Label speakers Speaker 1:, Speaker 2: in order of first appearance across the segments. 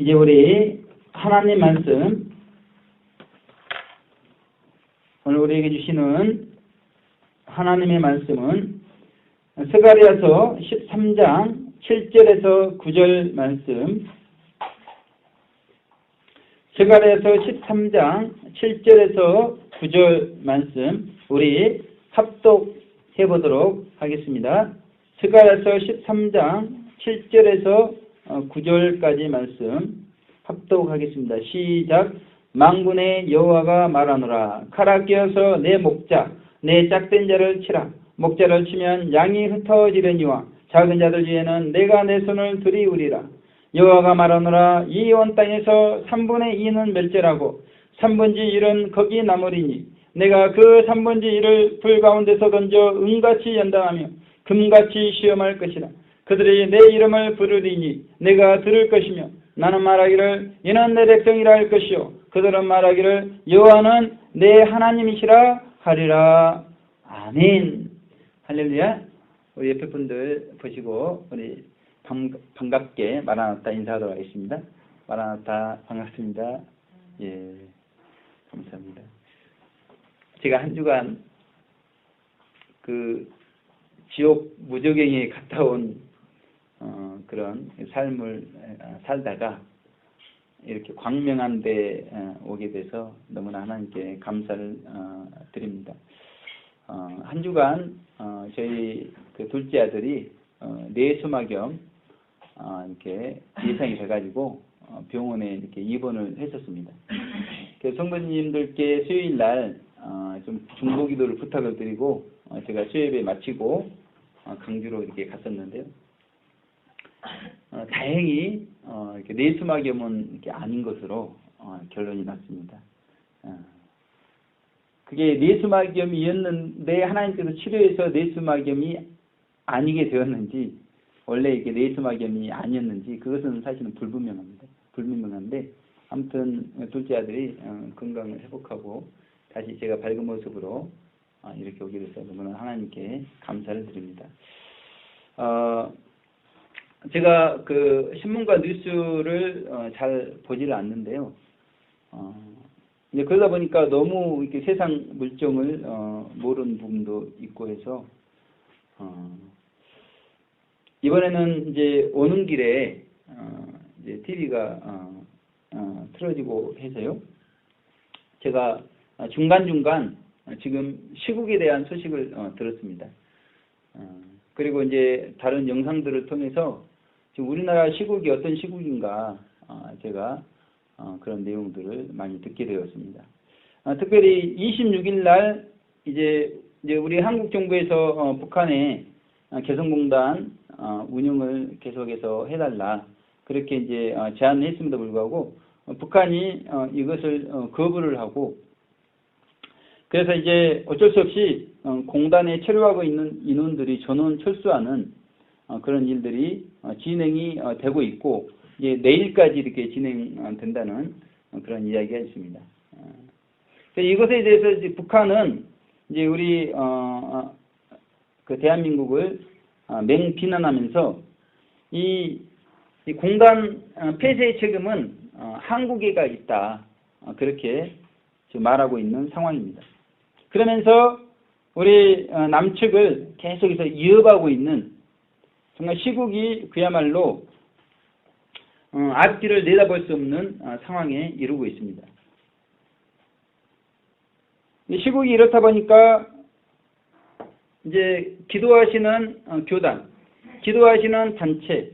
Speaker 1: 이제 우리 하나님 말씀, 오늘 우리에게 주시는 하나님의 말씀은 스가랴서 13장 7절에서 9절 말씀, 스가랴서 13장 7절에서 9절 말씀 우리 합독해 보도록 하겠습니다. 스가랴서 13장 7절에서 9절까지 말씀 합독하겠습니다. 시작. 만군의 여호와가 말하노라. 칼아 끼어서 내 목자 내 짝된 자를 치라. 목자를 치면 양이 흩어지려니와 작은 자들 중에는 내가 내 손을 들이우리라. 여호와가 말하노라. 이 온 땅에서 3분의 2는 멸절하고 3분의 1은 거기 남으리니 내가 그 3분의 1을 불 가운데서 던져 은같이 연단하며 금같이 시험할 것이라. 그들이 내 이름을 부르리니 내가 들을 것이며 나는 말하기를 이는 내 백성이라 할 것이요 그들은 말하기를 여호와는 내 하나님이시라 하리라. 아멘. 할렐루야. 우리 옆에 분들 보시고 우리 반갑게 마라나타 인사하도록 하겠습니다. 마라나타 반갑습니다. 예, 감사합니다. 제가 한 주간 그 지옥 무저갱이에 갔다 온 그런 삶을 살다가 이렇게 광명한 데 오게 돼서 너무나 하나님께 감사를 드립니다. 한 주간 저희 그 둘째 아들이 뇌수막염 이렇게 예상이 돼가지고 병원에 이렇게 입원을 했었습니다. 그래서 성도님들께 수요일 날 좀 중보기도를 부탁을 드리고 제가 수요예배 마치고 강주로 이렇게 갔었는데요. 다행히 이렇게 뇌수막염은 이렇게 아닌 것으로 결론이 났습니다. 그게 뇌수막염이었는데 하나님께서 치료해서 뇌수막염이 아니게 되었는지 원래 이게 뇌수막염이 아니었는지 그것은 사실은 불분명한데 아무튼 둘째 아들이 건강을 회복하고 다시 제가 밝은 모습으로 이렇게 오게 돼서 너무나 하나님께 감사를 드립니다. 제가 그 신문과 뉴스를 잘 보지를 않는데요. 이제 그러다 보니까 너무 이렇게 세상 물정을 모르는 부분도 있고 해서 이번에는 이제 오는 길에 이제 TV가 틀어지고 해서요. 제가 중간중간 지금 시국에 대한 소식을 들었습니다. 그리고 이제 다른 영상들을 통해서 지금 우리나라 시국이 어떤 시국인가 제가 그런 내용들을 많이 듣게 되었습니다. 특별히 26일 날 이제 우리 한국 정부에서 북한에 개성공단 운영을 계속해서 해달라 그렇게 이제 제안을 했음에도 불구하고 북한이 이것을 거부를 하고 그래서 이제 어쩔 수 없이 공단에 체류하고 있는 인원들이 전원 철수하는 그런 일들이 진행이 되고 있고 이제 내일까지 이렇게 진행된다는 그런 이야기가 있습니다. 이것에 대해서 이제 북한은 이제 우리 그 대한민국을 맹비난하면서 이 공단 폐쇄의 책임은 한국에가 있다 그렇게 지금 말하고 있는 상황입니다. 그러면서 우리 남측을 계속해서 위협하고 있는 정말 시국이 그야말로 앞길을 내다볼 수 없는 상황에 이르고 있습니다. 시국이 이렇다 보니까 이제 기도하시는 교단, 기도하시는 단체,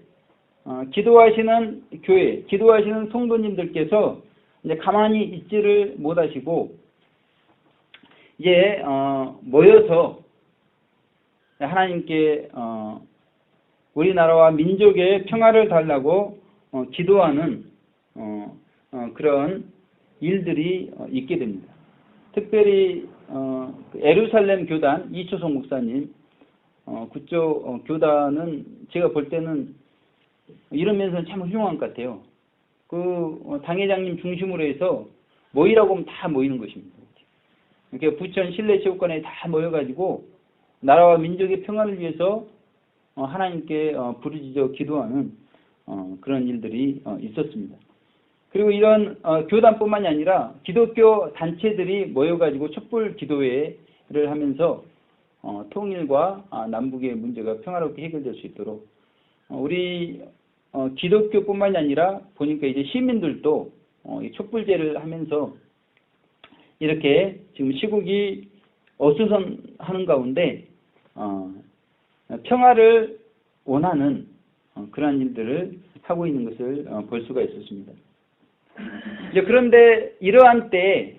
Speaker 1: 기도하시는 교회, 기도하시는 성도님들께서 이제 가만히 있지를 못하시고 이제 모여서 하나님께 우리나라와 민족의 평화를 달라고 기도하는 그런 일들이 있게 됩니다. 특별히 예루살렘 교단 이초성 목사님 그쪽 교단은 제가 볼 때는 이런 면에서는 참 훌륭한 것 같아요. 그 당회장님 중심으로 해서 모이라고 하면 다 모이는 것입니다. 이렇게 부천 실내체육관에 다 모여가지고 나라와 민족의 평화를 위해서 하나님께 부르짖어 기도하는 그런 일들이 있었습니다. 그리고 이런 교단뿐만이 아니라 기독교 단체들이 모여가지고 촛불 기도회를 하면서 통일과 남북의 문제가 평화롭게 해결될 수 있도록 우리 기독교뿐만이 아니라 보니까 이제 시민들도 이 촛불제를 하면서 이렇게 지금 시국이 어수선하는 가운데 평화를 원하는 그러한 일들을 하고 있는 것을 볼 수가 있었습니다. 이제 그런데 이러한 때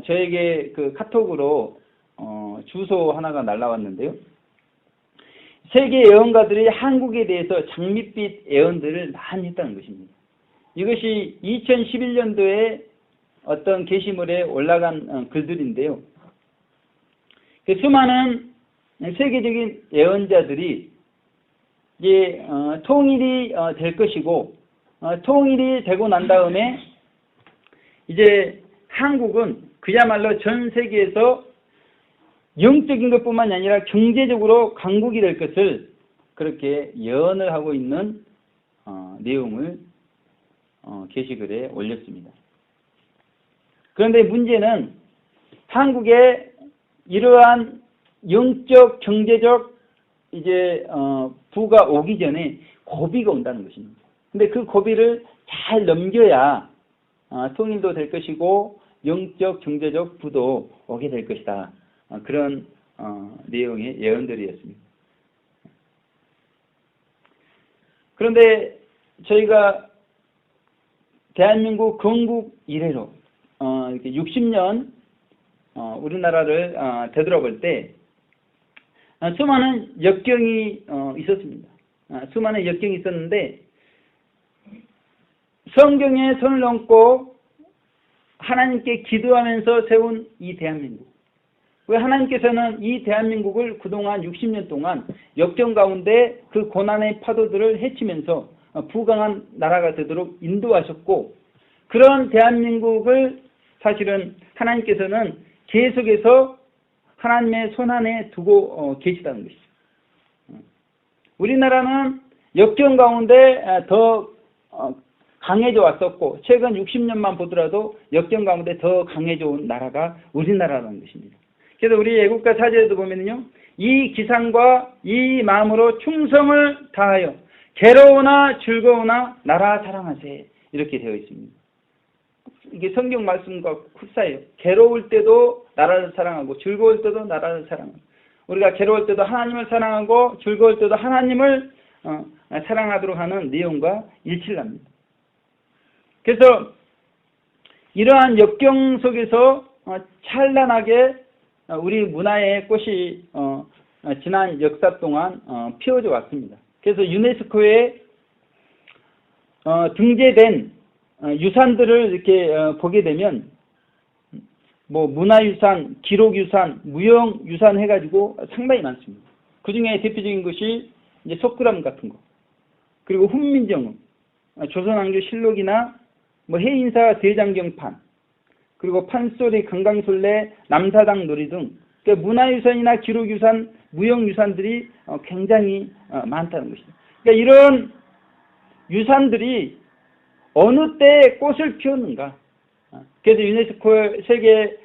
Speaker 1: 저에게 그 카톡으로 주소 하나가 날라왔는데요. 세계 예언가들이 한국에 대해서 장밋빛 예언들을 많이 했다는 것입니다. 이것이 2011년도에 어떤 게시물에 올라간 글들인데요. 수많은 세계적인 예언자들이 이제 통일이 될 것이고 통일이 되고 난 다음에 이제 한국은 그야말로 전 세계에서 영적인 것뿐만 아니라 경제적으로 강국이 될 것을 그렇게 예언을 하고 있는 내용을 게시글에 올렸습니다. 그런데 문제는 한국에 이러한 영적, 경제적 이제 부가 오기 전에 고비가 온다는 것입니다. 근데 그 고비를 잘 넘겨야 통일도 될 것이고 영적, 경제적 부도 오게 될 것이다. 그런 내용의 예언들이었습니다. 그런데 저희가 대한민국 건국 이래로 이렇게 60년 우리나라를 되돌아볼 때 수많은 역경이 있었습니다. 수많은 역경이 있었는데 성경에 손을 얹고 하나님께 기도하면서 세운 이 대한민국. 왜 하나님께서는 이 대한민국을 그동안 60년 동안 역경 가운데 그 고난의 파도들을 헤치면서 부강한 나라가 되도록 인도하셨고 그런 대한민국을 사실은 하나님께서는 계속해서 하나님의 손안에 두고 계시다는 것이죠. 우리나라는 역경 가운데 더 강해져 왔었고 최근 60년만 보더라도 역경 가운데 더 강해져 온 나라가 우리나라라는 것입니다. 그래서 우리 애국가 사제에도 보면요, 이 기상과 이 마음으로 충성을 다하여 괴로우나 즐거우나 나라 사랑하세 이렇게 되어 있습니다. 이게 성경 말씀과 흡사해요. 괴로울 때도 나라를 사랑하고 즐거울 때도 나라를 사랑하고 우리가 괴로울 때도 하나님을 사랑하고 즐거울 때도 하나님을 사랑하도록 하는 내용과 일치를 합니다. 그래서 이러한 역경 속에서 찬란하게 우리 문화의 꽃이 지난 역사 동안 피어져 왔습니다. 그래서 유네스코에 등재된 유산들을 이렇게 보게 되면 뭐 문화유산, 기록유산, 무형유산 해가지고 상당히 많습니다. 그 중에 대표적인 것이 이제 석굴암 같은 거, 그리고 훈민정음, 조선왕조 실록이나 뭐 해인사 대장경판, 그리고 판소리, 강강술래, 남사당 놀이 등 그러니까 문화유산이나 기록유산, 무형유산들이 굉장히 많다는 것입니다. 그러니까 이런 유산들이 어느 때 꽃을 피웠는가? 그래서 유네스코 세계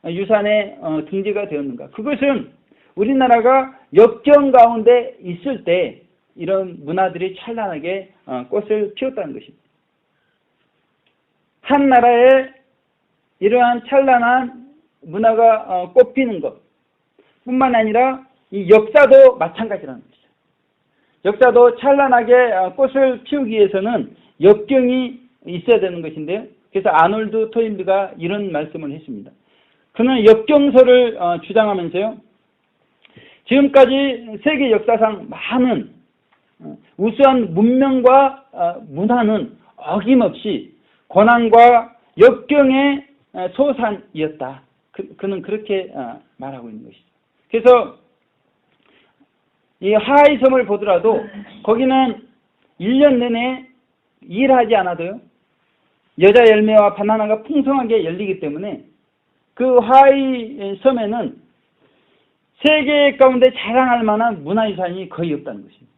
Speaker 1: 유산에 등재가 되었는가? 그것은 우리나라가 역경 가운데 있을 때 이런 문화들이 찬란하게 꽃을 피웠다는 것입니다. 한 나라에 이러한 찬란한 문화가 꽃피는 것 뿐만 아니라 이 역사도 마찬가지라는 것이죠. 역사도 찬란하게 꽃을 피우기 위해서는 역경이 있어야 되는 것인데요. 그래서 아놀드 토인비가 이런 말씀을 했습니다. 그는 역경설을 주장하면서요. 지금까지 세계 역사상 많은 우수한 문명과 문화는 어김없이 고난과 역경의 소산이었다. 그는 그렇게 말하고 있는 것이죠. 그래서 이 하와이 섬을 보더라도 거기는 1년 내내 일하지 않아도요. 여자 열매와 바나나가 풍성하게 열리기 때문에 그 하와이 섬에는 세계 가운데 자랑할 만한 문화유산이 거의 없다는 것입니다.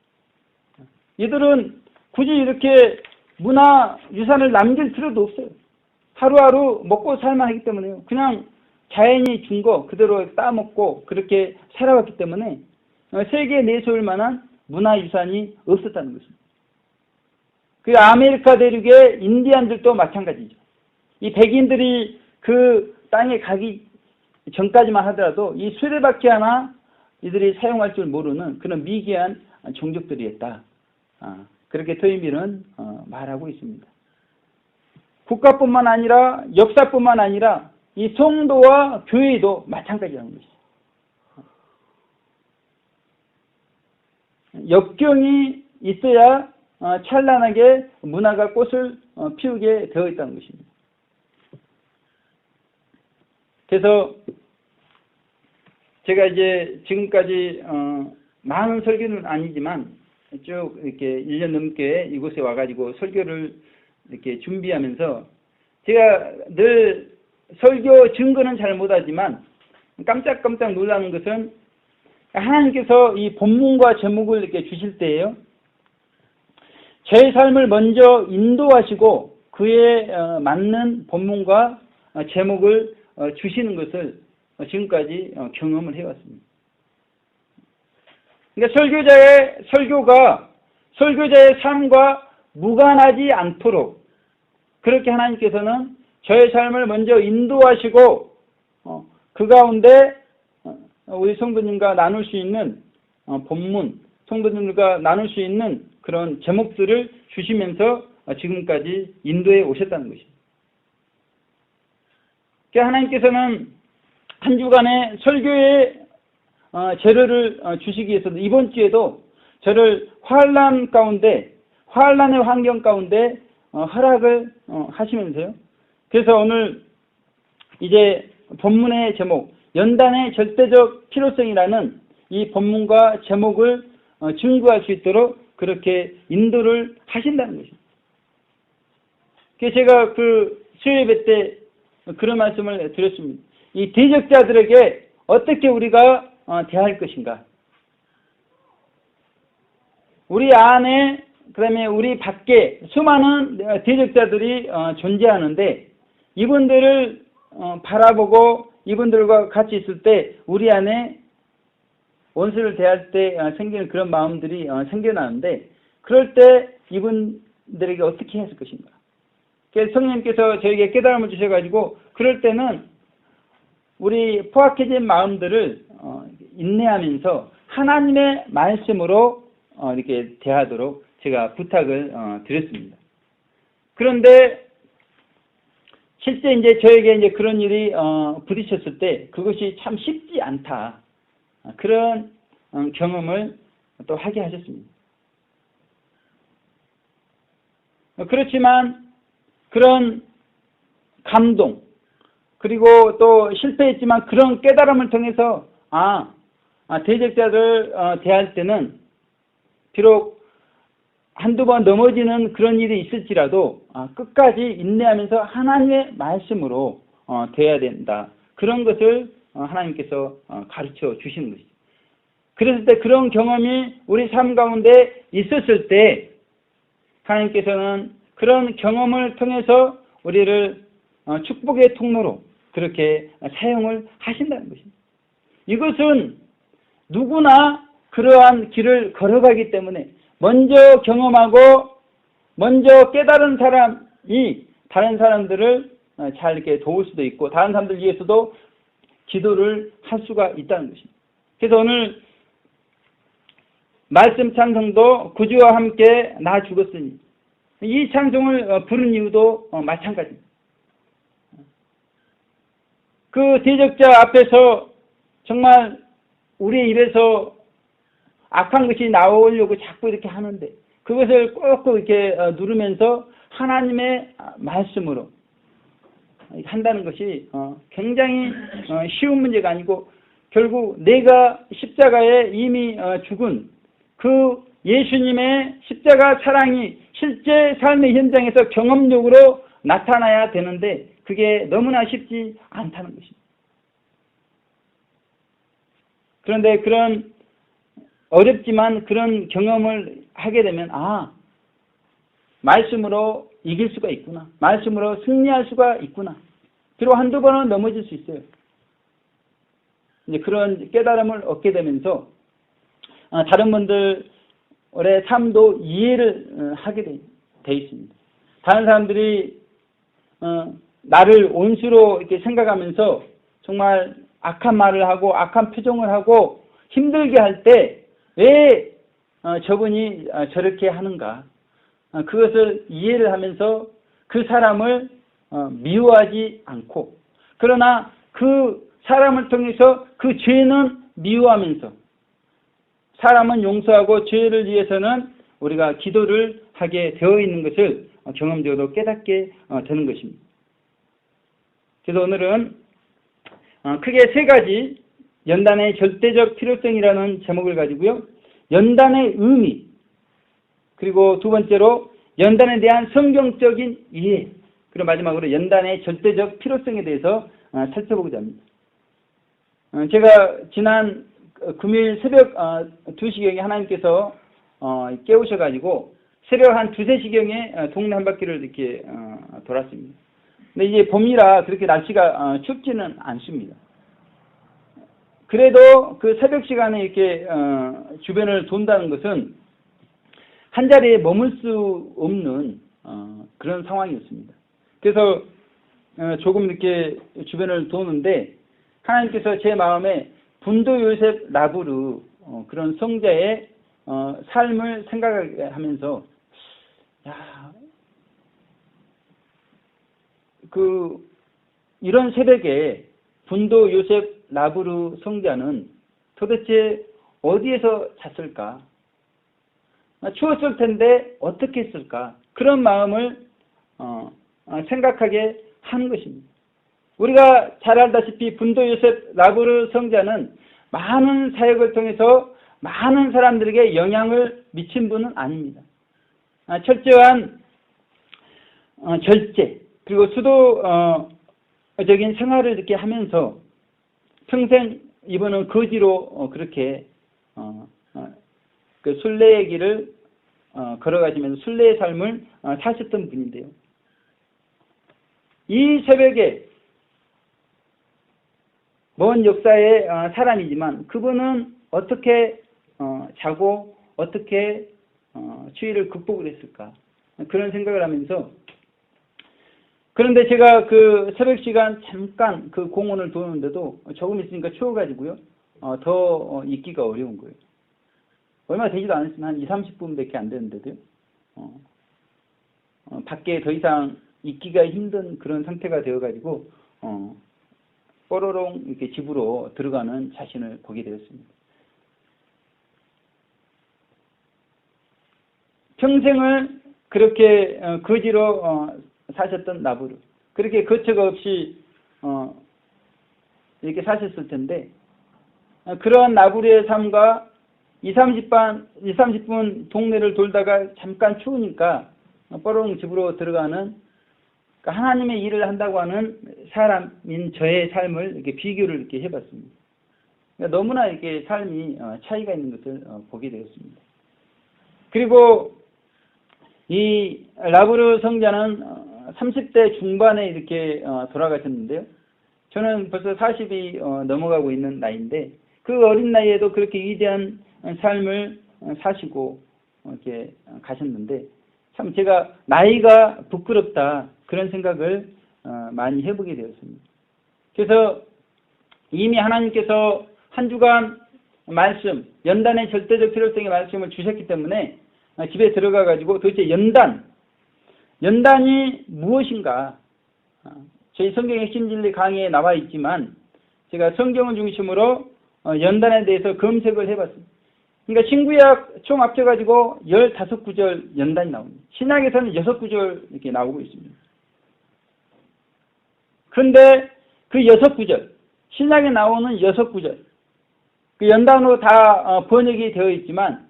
Speaker 1: 이들은 굳이 이렇게 문화 유산을 남길 필요도 없어요. 하루하루 먹고 살만 하기 때문에요. 그냥 자연이 준 거 그대로 따먹고 그렇게 살아왔기 때문에 세계에 내세울 만한 문화 유산이 없었다는 것입니다. 그 아메리카 대륙의 인디안들도 마찬가지죠. 이 백인들이 그 땅에 가기 전까지만 하더라도 이 수레바퀴 하나 이들이 사용할 줄 모르는 그런 미개한 종족들이었다. 그렇게 토인비는 말하고 있습니다. 국가뿐만 아니라 역사뿐만 아니라 이 성도와 교회도 마찬가지라는 것이죠. 역경이 있어야 찬란하게 문화가 꽃을 피우게 되어 있다는 것입니다. 그래서 제가 이제 지금까지 많은 설교는 아니지만 쭉 이렇게 1년 넘게 이곳에 와가지고 설교를 이렇게 준비하면서 제가 늘 설교 증거는 잘 못하지만 깜짝깜짝 놀라는 것은 하나님께서 이 본문과 제목을 이렇게 주실 때에요. 제 삶을 먼저 인도하시고 그에 맞는 본문과 제목을 주시는 것을 지금까지 경험을 해왔습니다. 그러니까 설교자의 설교가 설교자의 삶과 무관하지 않도록 그렇게 하나님께서는 저의 삶을 먼저 인도하시고 그 가운데 우리 성도님과 나눌 수 있는 본문, 성도님들과 나눌 수 있는 그런 제목들을 주시면서 지금까지 인도해 오셨다는 것입니다. 하나님께서는 한 주간의 설교의 재료를 주시기 위해서도 이번 주에도 저를 환난 가운데, 환난의 환경 가운데 허락을 하시면서요. 그래서 오늘 이제 본문의 제목, 연단의 절대적 필요성이라는 이 본문과 제목을 증거할 수 있도록 그렇게 인도를 하신다는 것입니다. 그래서 제가 그 수요예배 때 그런 말씀을 드렸습니다. 이 대적자들에게 어떻게 우리가 대할 것인가? 우리 안에 그다음에 우리 밖에 수많은 대적자들이 존재하는데 이분들을 바라보고 이분들과 같이 있을 때 우리 안에 원수를 대할 때 생기는 그런 마음들이 생겨나는데 그럴 때 이분들에게 어떻게 했을 것인가? 그래서 성령님께서 저에게 깨달음을 주셔가지고 그럴 때는 우리 포악해진 마음들을 인내하면서 하나님의 말씀으로 이렇게 대하도록 제가 부탁을 드렸습니다. 그런데 실제 이제 저에게 이제 그런 일이 부딪혔을 때 그것이 참 쉽지 않다. 그런 경험을 또 하게 하셨습니다. 그렇지만 그런 감동 그리고 또 실패했지만 그런 깨달음을 통해서 대적자를 대할 때는 비록 한두 번 넘어지는 그런 일이 있을지라도 끝까지 인내하면서 하나님의 말씀으로 대해야 된다. 그런 것을 하나님께서 가르쳐 주시는 것이죠. 그랬을 때 그런 경험이 우리 삶 가운데 있었을 때 하나님께서는 그런 경험을 통해서 우리를 축복의 통로로 그렇게 사용을 하신다는 것입니다. 이것은 누구나 그러한 길을 걸어가기 때문에 먼저 경험하고 먼저 깨달은 사람이 다른 사람들을 잘 이렇게 도울 수도 있고 다른 사람들 위해서도 기도를 할 수가 있다는 것입니다. 그래서 오늘 말씀 찬송도 구주와 함께 나 죽었으니 이 찬송을 부른 이유도 마찬가지입니다. 그 대적자 앞에서 정말 우리의 입에서 악한 것이 나오려고 자꾸 이렇게 하는데 그것을 꼭 이렇게 누르면서 하나님의 말씀으로 한다는 것이 굉장히 쉬운 문제가 아니고 결국 내가 십자가에 이미 죽은 그 예수님의 십자가 사랑이 실제 삶의 현장에서 경험적으로 나타나야 되는데 그게 너무나 쉽지 않다는 것입니다. 그런데 그런 어렵지만 그런 경험을 하게 되면 말씀으로 이길 수가 있구나. 말씀으로 승리할 수가 있구나. 비록 한두 번은 넘어질 수 있어요. 이제 그런 깨달음을 얻게 되면서 다른 분들의 삶도 이해를 하게 돼 있습니다. 다른 사람들이 나를 온수로 이렇게 생각하면서 정말 악한 말을 하고 악한 표정을 하고 힘들게 할 때 왜 저분이 저렇게 하는가, 그것을 이해를 하면서 그 사람을 미워하지 않고, 그러나 그 사람을 통해서 그 죄는 미워하면서 사람은 용서하고 죄를 위해서는 우리가 기도를 하게 되어 있는 것을 경험적으로 깨닫게 되는 것입니다. 그래서 오늘은 크게 세 가지, 연단의 절대적 필요성이라는 제목을 가지고요, 연단의 의미, 그리고 두 번째로 연단에 대한 성경적인 이해, 그리고 마지막으로 연단의 절대적 필요성에 대해서 살펴보고자 합니다. 제가 지난 금요일 새벽 2시경에 하나님께서 깨우셔가지고 새벽 한 2, 3시경에 동네 한 바퀴를 이렇게 돌았습니다. 근데 이제 봄이라 그렇게 날씨가 춥지는 않습니다. 그래도 그 새벽 시간에 이렇게 주변을 돈다는 것은 한 자리에 머물 수 없는 그런 상황이었습니다. 그래서 조금 이렇게 주변을 도는데 하나님께서 제 마음에 분도 요셉 라브르 그런 성자의 삶을 생각하면서, 이런 새벽에 분도 요셉 라브르 성자는 도대체 어디에서 잤을까? 추웠을 텐데 어떻게 했을까? 그런 마음을 생각하게 하는 것입니다. 우리가 잘 알다시피 분도 요셉 라브르 성자는 많은 사역을 통해서 많은 사람들에게 영향을 미친 분은 아닙니다. 철저한 절제, 그리고 수도적인 생활을 이렇게 하면서 평생 이분은 거지로 그렇게 그 순례의 길을 걸어가시면서 순례의 삶을 사셨던 분인데요. 이 새벽에 먼 역사의 사람이지만 그분은 어떻게 자고 어떻게 추위를 극복을 했을까, 그런 생각을 하면서, 그런데 제가 그 새벽 시간 잠깐 그 공원을 도는데도 조금 있으니까 추워가지고요, 더 있기가 어려운 거예요. 얼마 되지도 않았으면 한 2, 30분밖에 안 되는데도요, 밖에 더 이상 있기가 힘든 그런 상태가 되어가지고 뽀로롱 이렇게 집으로 들어가는 자신을 보게 되었습니다. 평생을 그렇게 거지로 사셨던 라브르, 그렇게 거처가 없이 이렇게 사셨을 텐데, 그러한 라브르의 삶과 2, 30분 동네를 돌다가 잠깐 추우니까 뽀로롱 집으로 들어가는, 그러니까 하나님의 일을 한다고 하는 사람인 저의 삶을 이렇게 비교를 이렇게 해봤습니다. 그러니까 너무나 이렇게 삶이 차이가 있는 것을 보게 되었습니다. 그리고 이 라브르 성자는 30대 중반에 이렇게 돌아가셨는데요. 저는 벌써 40이 넘어가고 있는 나이인데 그 어린 나이에도 그렇게 위대한 삶을 사시고 이렇게 가셨는데, 참 제가 나이가 부끄럽다 그런 생각을 많이 해보게 되었습니다. 그래서 이미 하나님께서 한 주간 말씀, 연단의 절대적 필요성의 말씀을 주셨기 때문에 집에 들어가 가지고 도대체 연단이 무엇인가, 저희 성경 핵심 진리 강의에 나와 있지만 제가 성경을 중심으로 연단에 대해서 검색을 해봤습니다. 그러니까 신구약 총 합쳐가지고 15구절 연단이 나옵니다. 신약에서는 6구절 이렇게 나오고 있습니다. 그런데 그 6구절, 신약에 나오는 6구절, 그 연단으로 다 번역이 되어 있지만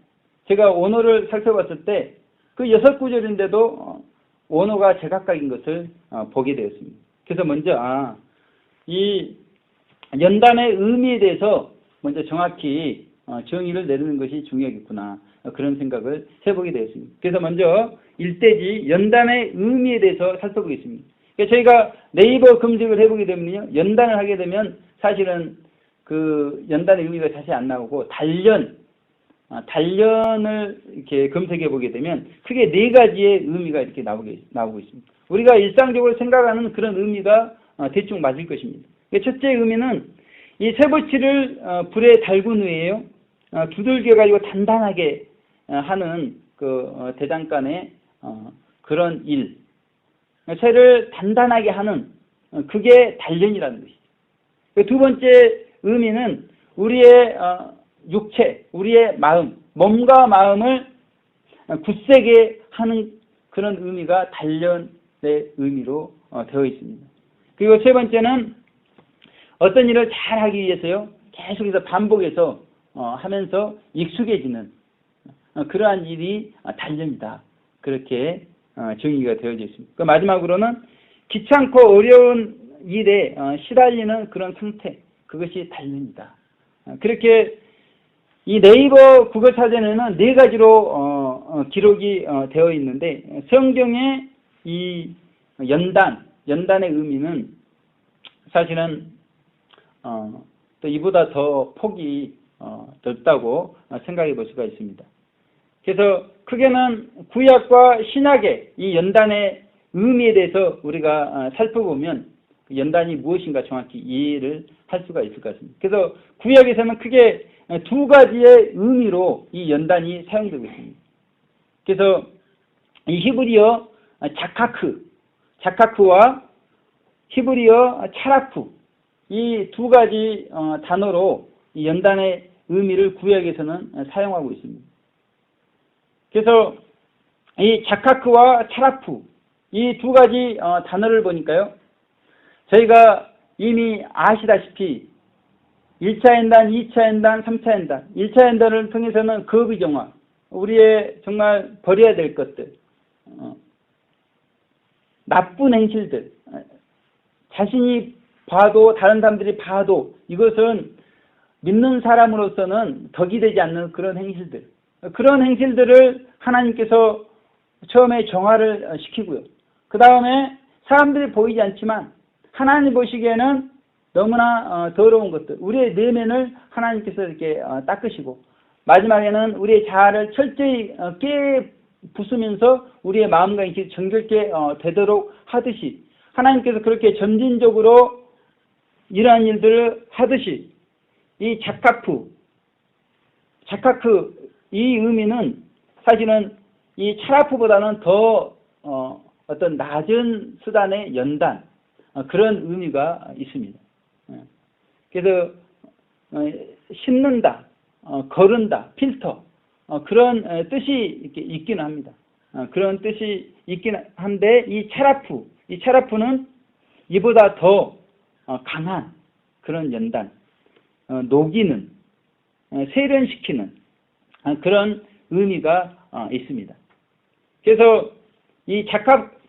Speaker 1: 제가 원어를 살펴봤을 때 그 6구절인데도 원어가 제각각인 것을 보게 되었습니다. 그래서 먼저 이 연단의 의미에 대해서 먼저 정확히 정의를 내리는 것이 중요하겠구나. 그런 생각을 해보게 되었습니다. 그래서 먼저 일대지 연단의 의미에 대해서 살펴보겠습니다. 그러니까 저희가 네이버 검색을 해보게 되면요, 연단을 하게 되면 사실은 그 연단의 의미가 자세히 안 나오고 단련을 이렇게 검색해 보게 되면 크게 네 가지의 의미가 이렇게 나오고 있습니다. 우리가 일상적으로 생각하는 그런 의미가 대충 맞을 것입니다. 첫째 의미는 이 쇠붙이를 불에 달군 후에요, 두들겨 가지고 단단하게 하는 그 대장간의 그런 일, 쇠를 단단하게 하는 그게 단련이라는 것이죠. 두 번째 의미는 우리의 육체, 우리의 마음, 몸과 마음을 굳세게 하는 그런 의미가 단련의 의미로 되어 있습니다. 그리고 세 번째는 어떤 일을 잘하기 위해서요, 계속해서 반복해서 하면서 익숙해지는 그러한 일이 단련이다. 그렇게 정의가 되어져 있습니다. 그 마지막으로는 귀찮고 어려운 일에 시달리는 그런 상태, 그것이 단련이다. 그렇게 이 네이버 국어사전에는 네 가지로 기록이 되어 있는데, 성경의 이 연단의 의미는 사실은 또 이보다 더 폭이 넓다고 생각해 볼 수가 있습니다. 그래서 크게는 구약과 신약의 이 연단의 의미에 대해서 우리가 살펴보면 연단이 무엇인가 정확히 이해를 할 수가 있을 것 같습니다. 그래서 구약에서는 크게 두 가지의 의미로 이 연단이 사용되고 있습니다. 그래서 이 히브리어 자카크와 히브리어 차라쿠, 이 두 가지 단어로 이 연단의 의미를 구약에서는 사용하고 있습니다. 그래서 이 자카크와 차라쿠, 이 두 가지 단어를 보니까요, 저희가 이미 아시다시피 1차 연단, 2차 연단, 3차 연단, 1차 연단을 통해서는 거부 정화, 우리의 정말 버려야 될 것들, 나쁜 행실들, 자신이 봐도 다른 사람들이 봐도 이것은 믿는 사람으로서는 덕이 되지 않는 그런 행실들, 그런 행실들을 하나님께서 처음에 정화를 시키고요. 그 다음에 사람들이 보이지 않지만 하나님 보시기에는 너무나 더러운 것들, 우리의 내면을 하나님께서 이렇게 닦으시고, 마지막에는 우리의 자아를 철저히 깨부수면서 우리의 마음과 인격이 정결케 되도록 하듯이, 하나님께서 그렇게 점진적으로 이러한 일들을 하듯이 이 자카크, 이 의미는 사실은 이 차라프보다는 더 어떤 낮은 수단의 연단, 그런 의미가 있습니다. 그래서 심는다, 거른다, 필터, 그런 뜻이 이렇게 있기는 합니다. 그런 뜻이 있긴 한데, 이 차라프는 이보다 더 강한 그런 연단, 녹이는, 세련시키는 그런 의미가 있습니다. 그래서 이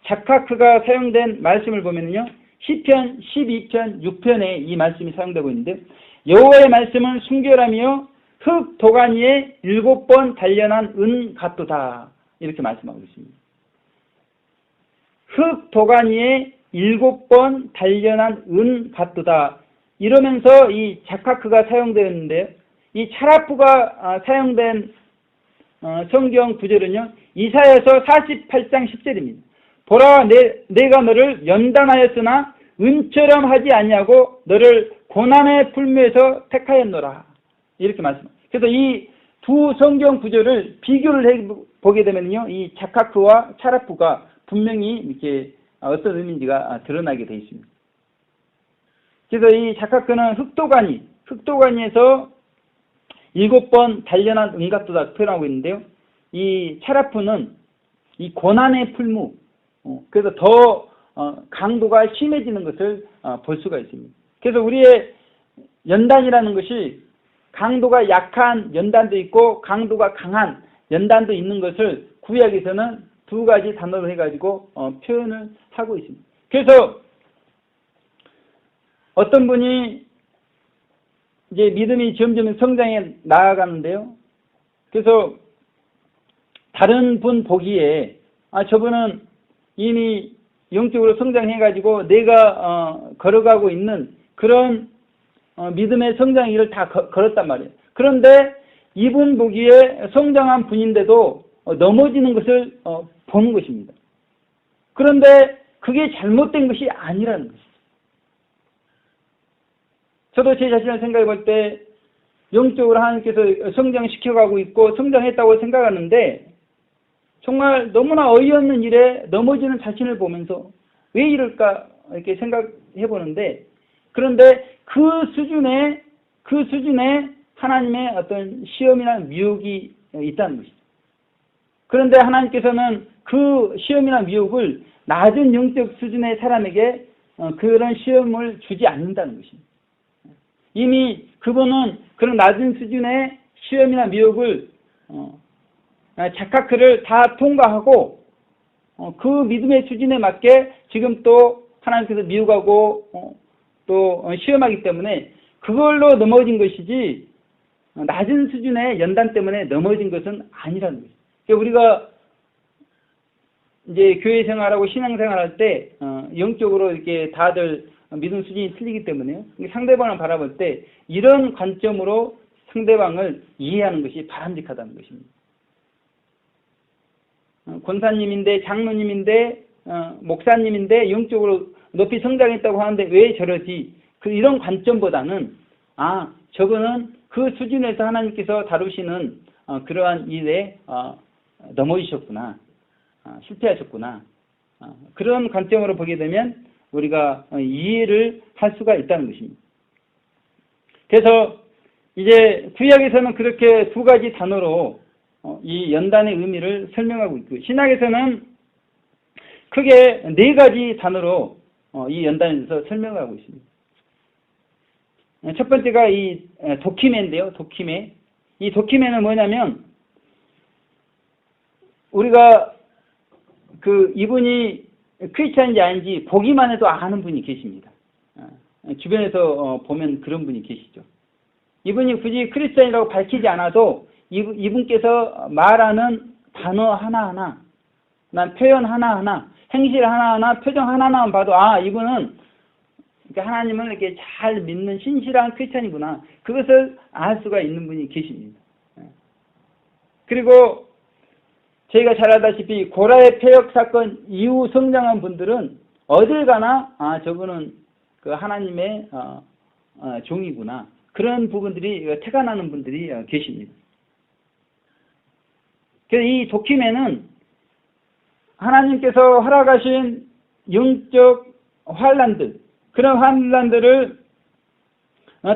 Speaker 1: 자카크가 사용된 말씀을 보면요, 시편 12편 6편에 이 말씀이 사용되고 있는데, 여호와의 말씀은 순결하며 흙 도가니에 7번 단련한 은 같도다, 이렇게 말씀하고 있습니다. 흙 도가니에 7번 단련한 은 같도다, 이러면서 이 자카크가 사용되었는데, 이 차라프가 사용된 성경 구절은요, 이사야서 48장 10절입니다. 보라, 내가 너를 연단하였으나 은처럼 하지 아니하고 너를 고난의 풀무에서 택하였노라, 이렇게 말씀합니다. 그래서 이 두 성경 구절을 비교를 해보게 되면요, 이 자카크와 차라프가 분명히 이렇게 어떤 의미인지가 드러나게 되어 있습니다. 그래서 이 자카크는 흙도가니에서 7번 단련한 은같도다 표현하고 있는데요, 이 차라프는 이 고난의 풀무, 그래서 더 강도가 심해지는 것을 볼 수가 있습니다. 그래서 우리의 연단이라는 것이 강도가 약한 연단도 있고 강도가 강한 연단도 있는 것을 구약에서는 두 가지 단어로 해가지고 표현을 하고 있습니다. 그래서 어떤 분이 이제 믿음이 점점 성장해 나아가는데요, 그래서 다른 분 보기에 저분은 이미 영적으로 성장해가지고 내가 걸어가고 있는 그런 믿음의 성장 길을 다 걸었단 말이에요. 그런데 이분 보기에 성장한 분인데도 넘어지는 것을 보는 것입니다. 그런데 그게 잘못된 것이 아니라는 것이죠. 저도 제 자신을 생각해 볼 때 영적으로 하나님께서 성장시켜가고 있고 성장했다고 생각하는데 정말 너무나 어이없는 일에 넘어지는 자신을 보면서 왜 이럴까 이렇게 생각해 보는데, 그런데 그 수준에 하나님의 어떤 시험이나 미혹이 있다는 것이죠. 그런데 하나님께서는 그 시험이나 미혹을 낮은 영적 수준의 사람에게 그런 시험을 주지 않는다는 것입니다. 이미 그분은 그런 낮은 수준의 시험이나 미혹을 자카크를 다 통과하고 그 믿음의 수준에 맞게 지금 또 하나님께서 미혹하고 또 시험하기 때문에 그걸로 넘어진 것이지 낮은 수준의 연단 때문에 넘어진 것은 아니라는 거죠. 그러니까 우리가 이제 교회 생활하고 신앙 생활할 때 영적으로 이렇게 다들 믿음 수준이 틀리기 때문에요. 상대방을 바라볼 때 이런 관점으로 상대방을 이해하는 것이 바람직하다는 것입니다. 권사님인데 장로님인데 목사님인데 영적으로 높이 성장했다고 하는데 왜 저러지? 이런 관점보다는 저거는 그 수준에서 하나님께서 다루시는 그러한 일에 넘어지셨구나, 실패하셨구나, 그런 관점으로 보게 되면 우리가 이해를 할 수가 있다는 것입니다. 그래서 이제 구약에서는 그렇게 두 가지 단어로 이 연단의 의미를 설명하고 있고, 신약에서는 크게 네 가지 단어로 이 연단에 대해서 설명하고 있습니다. 첫 번째가 이 도키메인데요. 도키메. 이 도키메는 뭐냐면 우리가 이분이 크리스찬인지 아닌지 보기만 해도 아는 분이 계십니다. 주변에서 보면 그런 분이 계시죠. 이분이 굳이 크리스찬이라고 밝히지 않아도 이분께서 말하는 단어 하나하나, 표현 하나하나, 행실 하나하나, 표정 하나하나만 봐도 이분은 하나님을 이렇게 잘 믿는 신실한 크리스찬이구나, 그것을 알 수가 있는 분이 계십니다. 그리고 저희가 잘 알다시피 고라의 폐역 사건 이후 성장한 분들은 어딜 가나 저분은 그 하나님의 종이구나, 그런 부분들이 태가 나는 분들이 계십니다. 그래서 이 도키메는 하나님께서 허락하신 영적 환란들, 그런 환란들을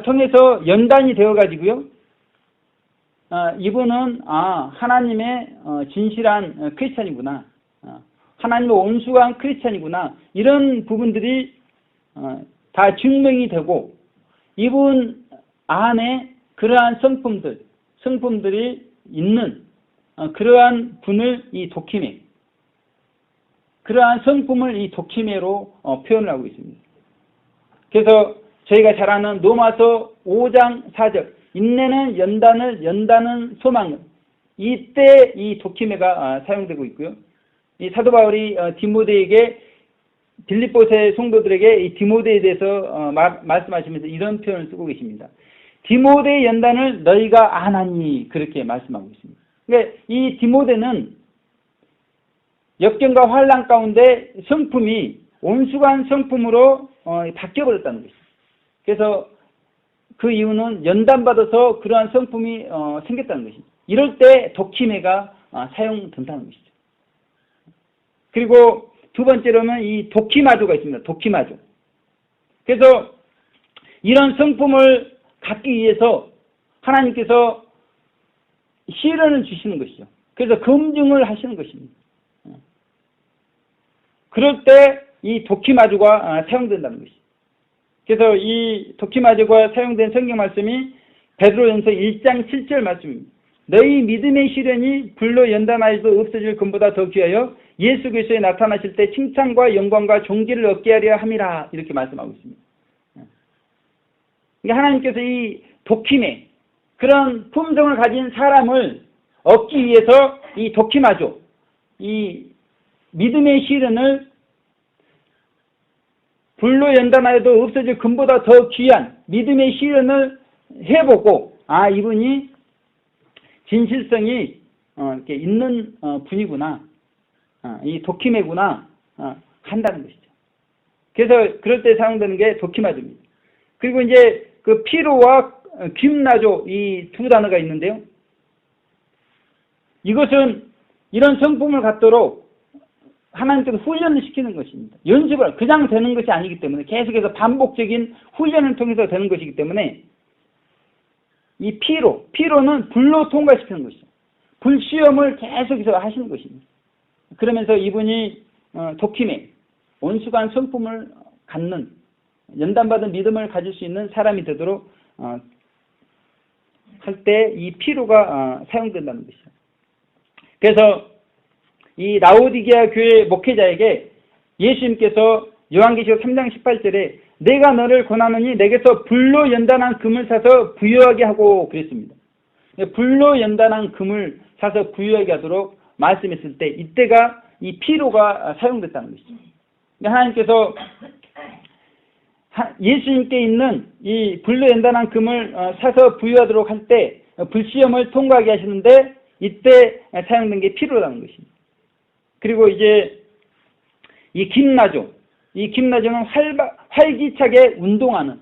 Speaker 1: 통해서 연단이 되어가지고요, 이분은 하나님의 진실한 크리스찬이구나, 하나님의 온수한 크리스찬이구나, 이런 부분들이 다 증명이 되고 이분 안에 그러한 성품들이 있는 그러한 분을 이 도키메, 그러한 성품을 이 도키메로 표현을 하고 있습니다. 그래서 저희가 잘 아는 로마서 5장 4절, 인내는 연단은 소망을, 이때 이 도키메가 사용되고 있고요. 이 사도 바울이 디모데에게, 빌립보서의 성도들에게 이 디모데에 대해서 말씀하시면서 이런 표현을 쓰고 계십니다. 디모데의 연단을 너희가 아나니, 그렇게 말씀하고 있습니다. 그러니까 이 디모데는 역경과 환난 가운데 성품이 온수한 성품으로 바뀌어버렸다는 것입니다. 그래서 그 이유는 연단받아서 그러한 성품이 생겼다는 것입니다. 이럴 때 도키메가 사용된다는 것이죠. 그리고 두 번째로는 이 도키마조가 있습니다. 도키마조. 그래서 이런 성품을 갖기 위해서 하나님께서 시련을 주시는 것이죠. 그래서 검증을 하시는 것입니다. 그럴 때 이 도키마조가 사용된다는 것이죠. 그래서 이 도키마조가 사용된 성경 말씀이 베드로전서 1장 7절 말씀입니다. 너희 믿음의 시련이 불로 연단하여도 없어질 것보다 더 귀하여 예수 그리스도에 나타나실 때 칭찬과 영광과 존귀를 얻게 하려 함이라, 이렇게 말씀하고 있습니다. 그러니까 하나님께서 이 도키메, 그런 품성을 가진 사람을 얻기 위해서 이 도키마조, 이 믿음의 시련을 불로 연단하여도 없어질 금보다 더 귀한 믿음의 시련을 해보고, 이분이 진실성이 이렇게 있는 분이구나, 이 도키매구나 한다는 것이죠. 그래서 그럴 때 사용되는 게 도키마조입니다. 그리고 이제 그 피로와 김나조 이 두 단어가 있는데요. 이것은 이런 성품을 갖도록 하나님께서 훈련을 시키는 것입니다. 연습을 그냥 되는 것이 아니기 때문에 계속해서 반복적인 훈련을 통해서 되는 것이기 때문에 이 피로는 불로 통과시키는 것이죠. 불시험을 계속해서 하시는 것입니다. 그러면서 이분이 도키매, 온수관 성품을 갖는 연단받은 믿음을 가질 수 있는 사람이 되도록 할 때 이 피로가 사용된다는 것이죠. 그래서 이 라오디게아 교회 목회자에게 예수님께서 요한계시록 3장 18절에 내가 너를 권하노니 내게서 불로 연단한 금을 사서 부유하게 하고 그랬습니다. 불로 연단한 금을 사서 부유하게 하도록 말씀했을 때 이때가 이 피로가 사용됐다는 것이죠. 하나님께서 예수님께 있는 이 불로 연단한 금을 사서 부유하도록 할 때 불시험을 통과하게 하시는데 이때 사용된 게 피로라는 것입니다. 그리고 이제 이 김나조는 활기차게 운동하는,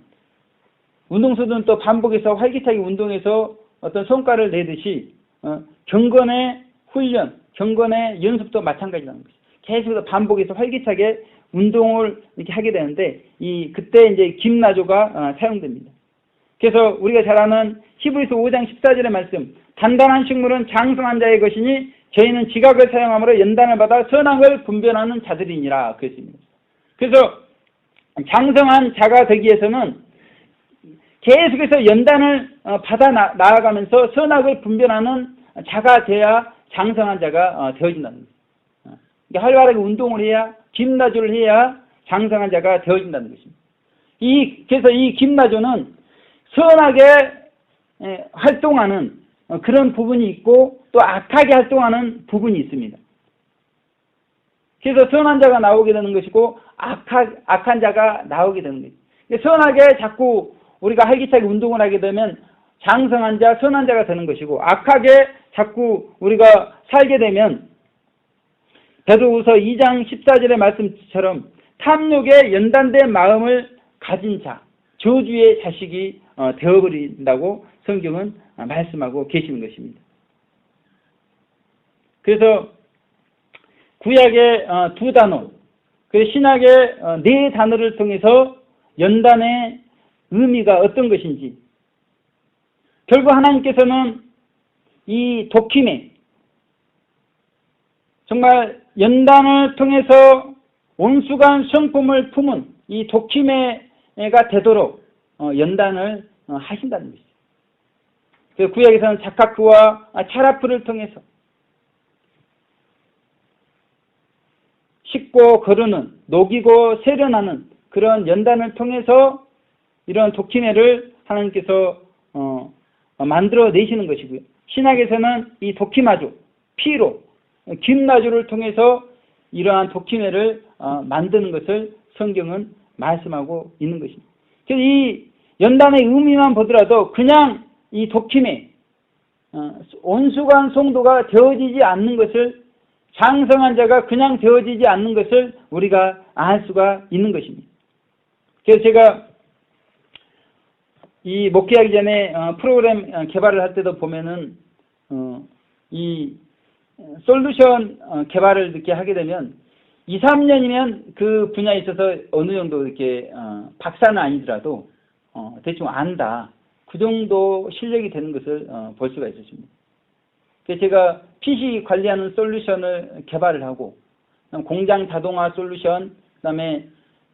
Speaker 1: 운동선수는 또 반복해서 활기차게 운동해서 어떤 성과를 내듯이 경건의 훈련, 경건의 연습도 마찬가지라는 것이죠. 계속해서 반복해서 활기차게 운동을 이렇게 하게 되는데 그때 이제 김나조가 사용됩니다. 그래서 우리가 잘 아는 히브리서 5장 14절의 말씀, 단단한 식물은 장성한 자의 것이니 저희는 지각을 사용함으로 연단을 받아 선악을 분별하는 자들이니라 그랬습니다. 그래서 장성한 자가 되기 위해서는 계속해서 연단을 받아 나아가면서 선악을 분별하는 자가 돼야 장성한 자가 되어진다는 거예요. 활발하게 운동을 해야, 김나조를 해야 장성한 자가 되어진다는 것입니다. 그래서 이 김나조는 선하게 활동하는 그런 부분이 있고 또 악하게 활동하는 부분이 있습니다. 그래서 선한 자가 나오게 되는 것이고 악한 자가 나오게 되는 거예요. 선하게 자꾸 우리가 활기차게 운동을 하게 되면 장성한 자, 선한 자가 되는 것이고 악하게 자꾸 우리가 살게 되면 베드로후서 2장 14절의 말씀처럼 탐욕에 연단된 마음을 가진 자, 저주의 자식이 되어버린다고 성경은 말씀하고 계시는 것입니다. 그래서 구약의 두 단어, 그리고 신약의 네 단어를 통해서 연단의 의미가 어떤 것인지, 결국 하나님께서는 이 도키매, 정말 연단을 통해서 온수간 성품을 품은 이 도키매가 되도록 연단을 하신다는 것이죠. 그래서 구약에서는 자카크와 차라프를 통해서 씻고 거르는, 녹이고 세련하는 그런 연단을 통해서 이런 도키매를 하나님께서 만들어 내시는 것이고요. 신약에서는 이 도키마조, 피로, 김나조를 통해서 이러한 도키매를 만드는 것을 성경은 말씀하고 있는 것입니다. 그래서 이 연단의 의미만 보더라도 그냥 이 도키매, 온수관 성도가 되어지지 않는 것을, 장성한 자가 그냥 되어지지 않는 것을 우리가 알 수가 있는 것입니다. 그래서 제가 이 목회하기 전에 프로그램 개발을 할 때도 보면은 이 솔루션 개발을 이렇게 하게 되면 2, 3년이면 그 분야에 있어서 어느 정도 이렇게 박사는 아니더라도 대충 안다, 그 정도 실력이 되는 것을 볼 수가 있었습니다. 그래서 제가 PC 관리하는 솔루션을 개발을 하고, 공장 자동화 솔루션, 그다음에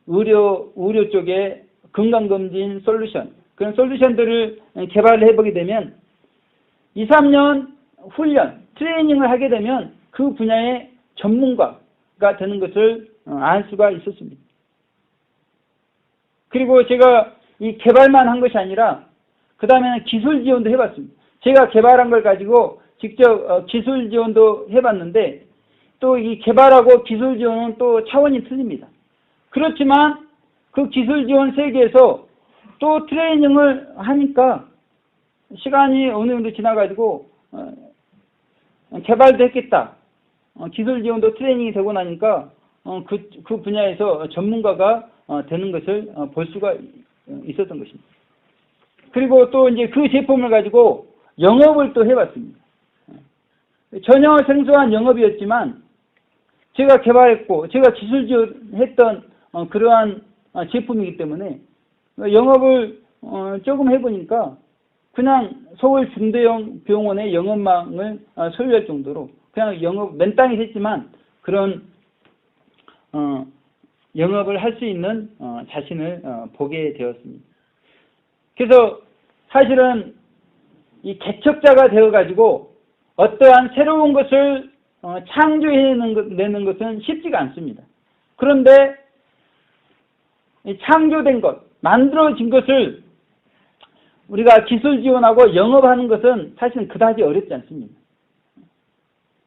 Speaker 1: 의료 쪽에 건강검진 솔루션, 그런 솔루션들을 개발을 해보게 되면 2, 3년 훈련, 트레이닝을 하게 되면 그 분야의 전문가가 되는 것을 알 수가 있었습니다. 그리고 제가 이 개발만 한 것이 아니라 그 다음에는 기술 지원도 해봤습니다. 제가 개발한 걸 가지고 직접 기술 지원도 해봤는데 또 이 개발하고 기술 지원은 또 차원이 틀립니다. 그렇지만 그 기술 지원 세계에서 또 트레이닝을 하니까 시간이 어느 정도 지나가지고 개발도 했겠다. 기술 지원도 트레이닝이 되고 나니까 그 분야에서 전문가가 되는 것을 볼 수가 있었던 것입니다. 그리고 또 이제 그 제품을 가지고 영업을 또 해봤습니다. 전혀 생소한 영업이었지만 제가 개발했고 제가 기술 지원했던 그러한 제품이기 때문에 영업을 조금 해보니까 그냥 서울 중대형 병원의 영업망을 소유할 정도로 그냥 영업 맨땅에 했지만 그런 영업을 할 수 있는 자신을 보게 되었습니다. 그래서 사실은 이 개척자가 되어가지고 어떠한 새로운 것을 창조해내는 것은 쉽지가 않습니다. 그런데 이 창조된 것, 만들어진 것을 우리가 기술 지원하고 영업하는 것은 사실은 그다지 어렵지 않습니다.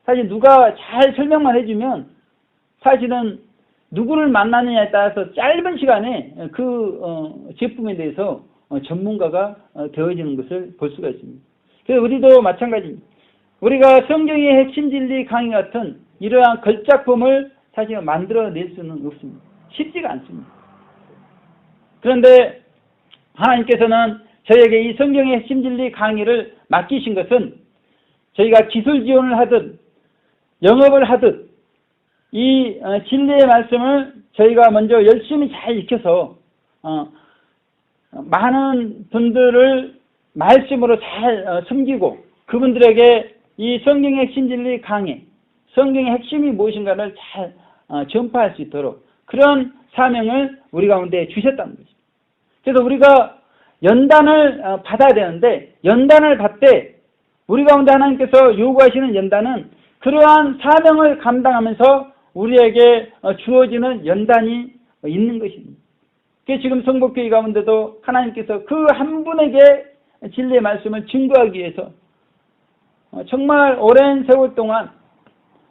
Speaker 1: 사실 누가 잘 설명만 해주면 사실은 누구를 만나느냐에 따라서 짧은 시간에 그 제품에 대해서 전문가가 되어지는 것을 볼 수가 있습니다. 그래서 우리도 마찬가지입니다. 우리가 성경의 핵심 진리 강의 같은 이러한 걸작품을 사실 만들어낼 수는 없습니다. 쉽지가 않습니다. 그런데 하나님께서는 저에게 이 성경의 핵심 진리 강의를 맡기신 것은 저희가 기술 지원을 하듯 영업을 하듯 이 진리의 말씀을 저희가 먼저 열심히 잘 익혀서 많은 분들을 말씀으로 잘 섬기고 그분들에게 이 성경의 핵심 진리 강의, 성경의 핵심이 무엇인가를 잘 전파할 수 있도록 그런 사명을 우리 가운데 주셨다는 거죠. 그래서 우리가 연단을 받아야 되는데 연단을 받되 우리 가운데 하나님께서 요구하시는 연단은 그러한 사명을 감당하면서 우리에게 주어지는 연단이 있는 것입니다. 그래서 지금 성복교회 가운데도 하나님께서 그 한 분에게 진리의 말씀을 증거하기 위해서 정말 오랜 세월 동안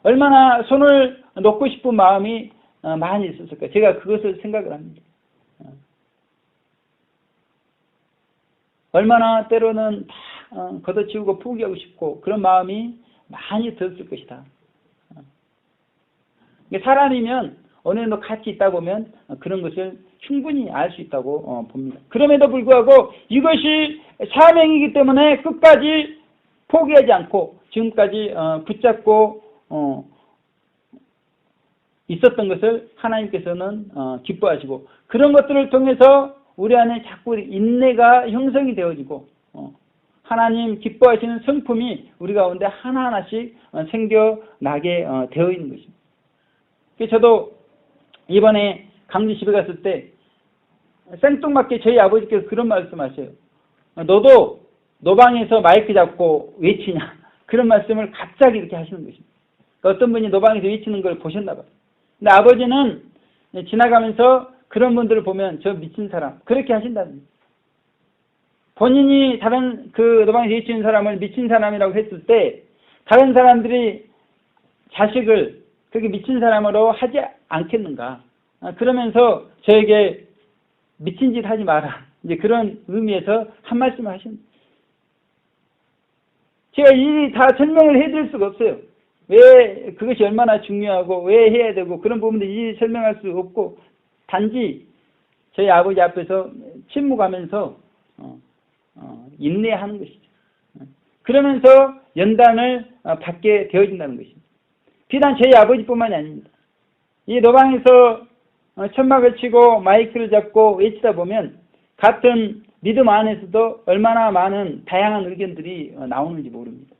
Speaker 1: 얼마나 손을 놓고 싶은 마음이 많이 있었을까. 제가 그것을 생각을 합니다. 얼마나 때로는 다 걷어치우고 포기하고 싶고 그런 마음이 많이 들었을 것이다. 사람이면 어느 정도 같이 있다 보면 그런 것을 충분히 알 수 있다고 봅니다. 그럼에도 불구하고 이것이 사명이기 때문에 끝까지 포기하지 않고 지금까지 붙잡고 있었던 것을 하나님께서는 기뻐하시고 그런 것들을 통해서 우리 안에 자꾸 인내가 형성이 되어지고 하나님 기뻐하시는 성품이 우리 가운데 하나하나씩 생겨나게 되어 있는 것입니다. 저도 이번에 강주 집에 갔을 때 생뚱맞게 저희 아버지께서 그런 말씀하세요. 너도 너 방에서 마이크 잡고 외치냐 그런 말씀을 갑자기 이렇게 하시는 것입니다. 어떤 분이 너 방에서 외치는 걸 보셨나 봐요. 근데 아버지는 지나가면서 그런 분들을 보면 저 미친 사람 그렇게 하신다는 본인이 다른 그 너 방에서 외치는 사람을 미친 사람이라고 했을 때 다른 사람들이 자식을 그렇게 미친 사람으로 하지 않겠는가. 그러면서 저에게 미친 짓 하지 마라. 이제 그런 의미에서 한 말씀을 하십니다. 제가 이 다 설명을 해드릴 수가 없어요. 왜 그것이 얼마나 중요하고 왜 해야 되고 그런 부분들 일일이 설명할 수 없고 단지 저희 아버지 앞에서 침묵하면서 인내하는 것이죠. 그러면서 연단을 받게 되어진다는 것입니다. 비단 저희 아버지뿐만이 아닙니다. 이 노방에서 천막을 치고 마이크를 잡고 외치다 보면 같은 믿음 안에서도 얼마나 많은 다양한 의견들이 나오는지 모릅니다.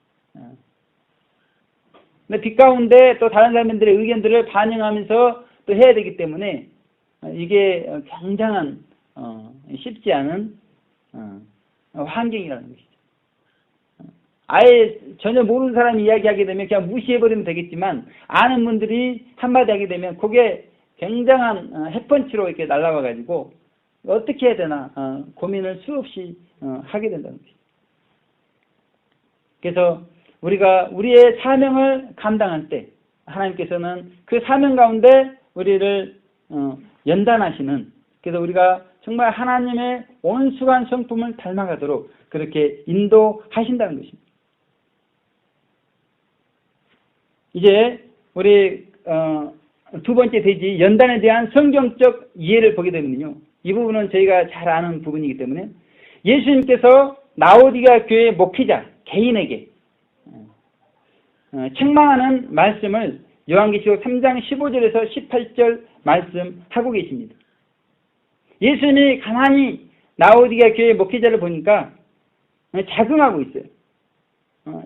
Speaker 1: 근데 빛 가운데 또 다른 사람들의 의견들을 반영하면서 또 해야 되기 때문에 이게 굉장한 쉽지 않은 환경이라는 것이죠. 아예 전혀 모르는 사람이 이야기하게 되면 그냥 무시해버리면 되겠지만 아는 분들이 한마디 하게 되면 그게 굉장한 핵펀치로 이렇게 날아와가지고 어떻게 해야 되나 고민을 수없이 하게 된다는 것이죠. 그래서 우리가 우리의 사명을 감당할 때 하나님께서는 그 사명 가운데 우리를 연단하시는, 그래서 우리가 정말 하나님의 온순한 성품을 닮아가도록 그렇게 인도하신다는 것입니다. 이제 우리 두 번째 대지 연단에 대한 성경적 이해를 보게 되면요, 이 부분은 저희가 잘 아는 부분이기 때문에 예수님께서 라오디게아 교회 목회자 개인에게 책망하는 말씀을 요한계시록 3장 15절에서 18절 말씀하고 계십니다. 예수님이 가만히 라오디게아 교회 목회자를 보니까 자긍하고 있어요.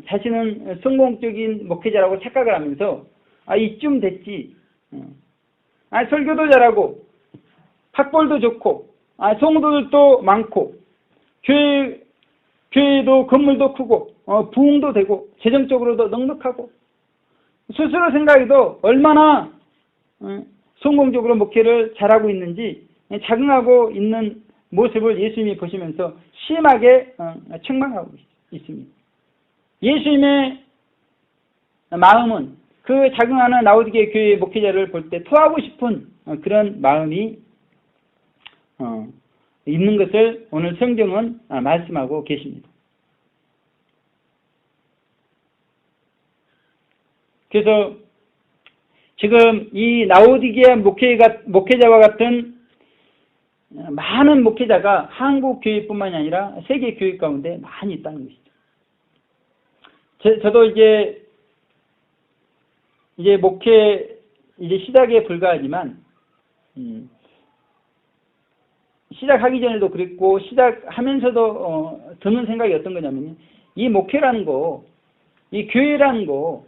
Speaker 1: 자신은 성공적인 목회자라고 착각을 하면서 이쯤 됐지. 설교도 잘하고 학벌도 좋고 성도들도 많고 교회도 건물도 크고 부흥도 되고 재정적으로도 넉넉하고 스스로 생각해도 얼마나 성공적으로 목회를 잘하고 있는지 자긍하고 있는 모습을 예수님이 보시면서 심하게 책망하고 있습니다. 예수님의 마음은 그 자긍하는 라오디게아 교회 목회자를 볼 때 토하고 싶은 그런 마음이 있는 것을 오늘 성경은 말씀하고 계십니다. 그래서 지금 이 라오디게아 목회자와 같은 많은 목회자가 한국 교회뿐만이 아니라 세계 교회 가운데 많이 있다는 것이죠. 저도 이제 목회 시작에 불과하지만 시작하기 전에도 그랬고 시작하면서도 드는 생각이 어떤 거냐면 이 목회라는 거, 이 교회라는 거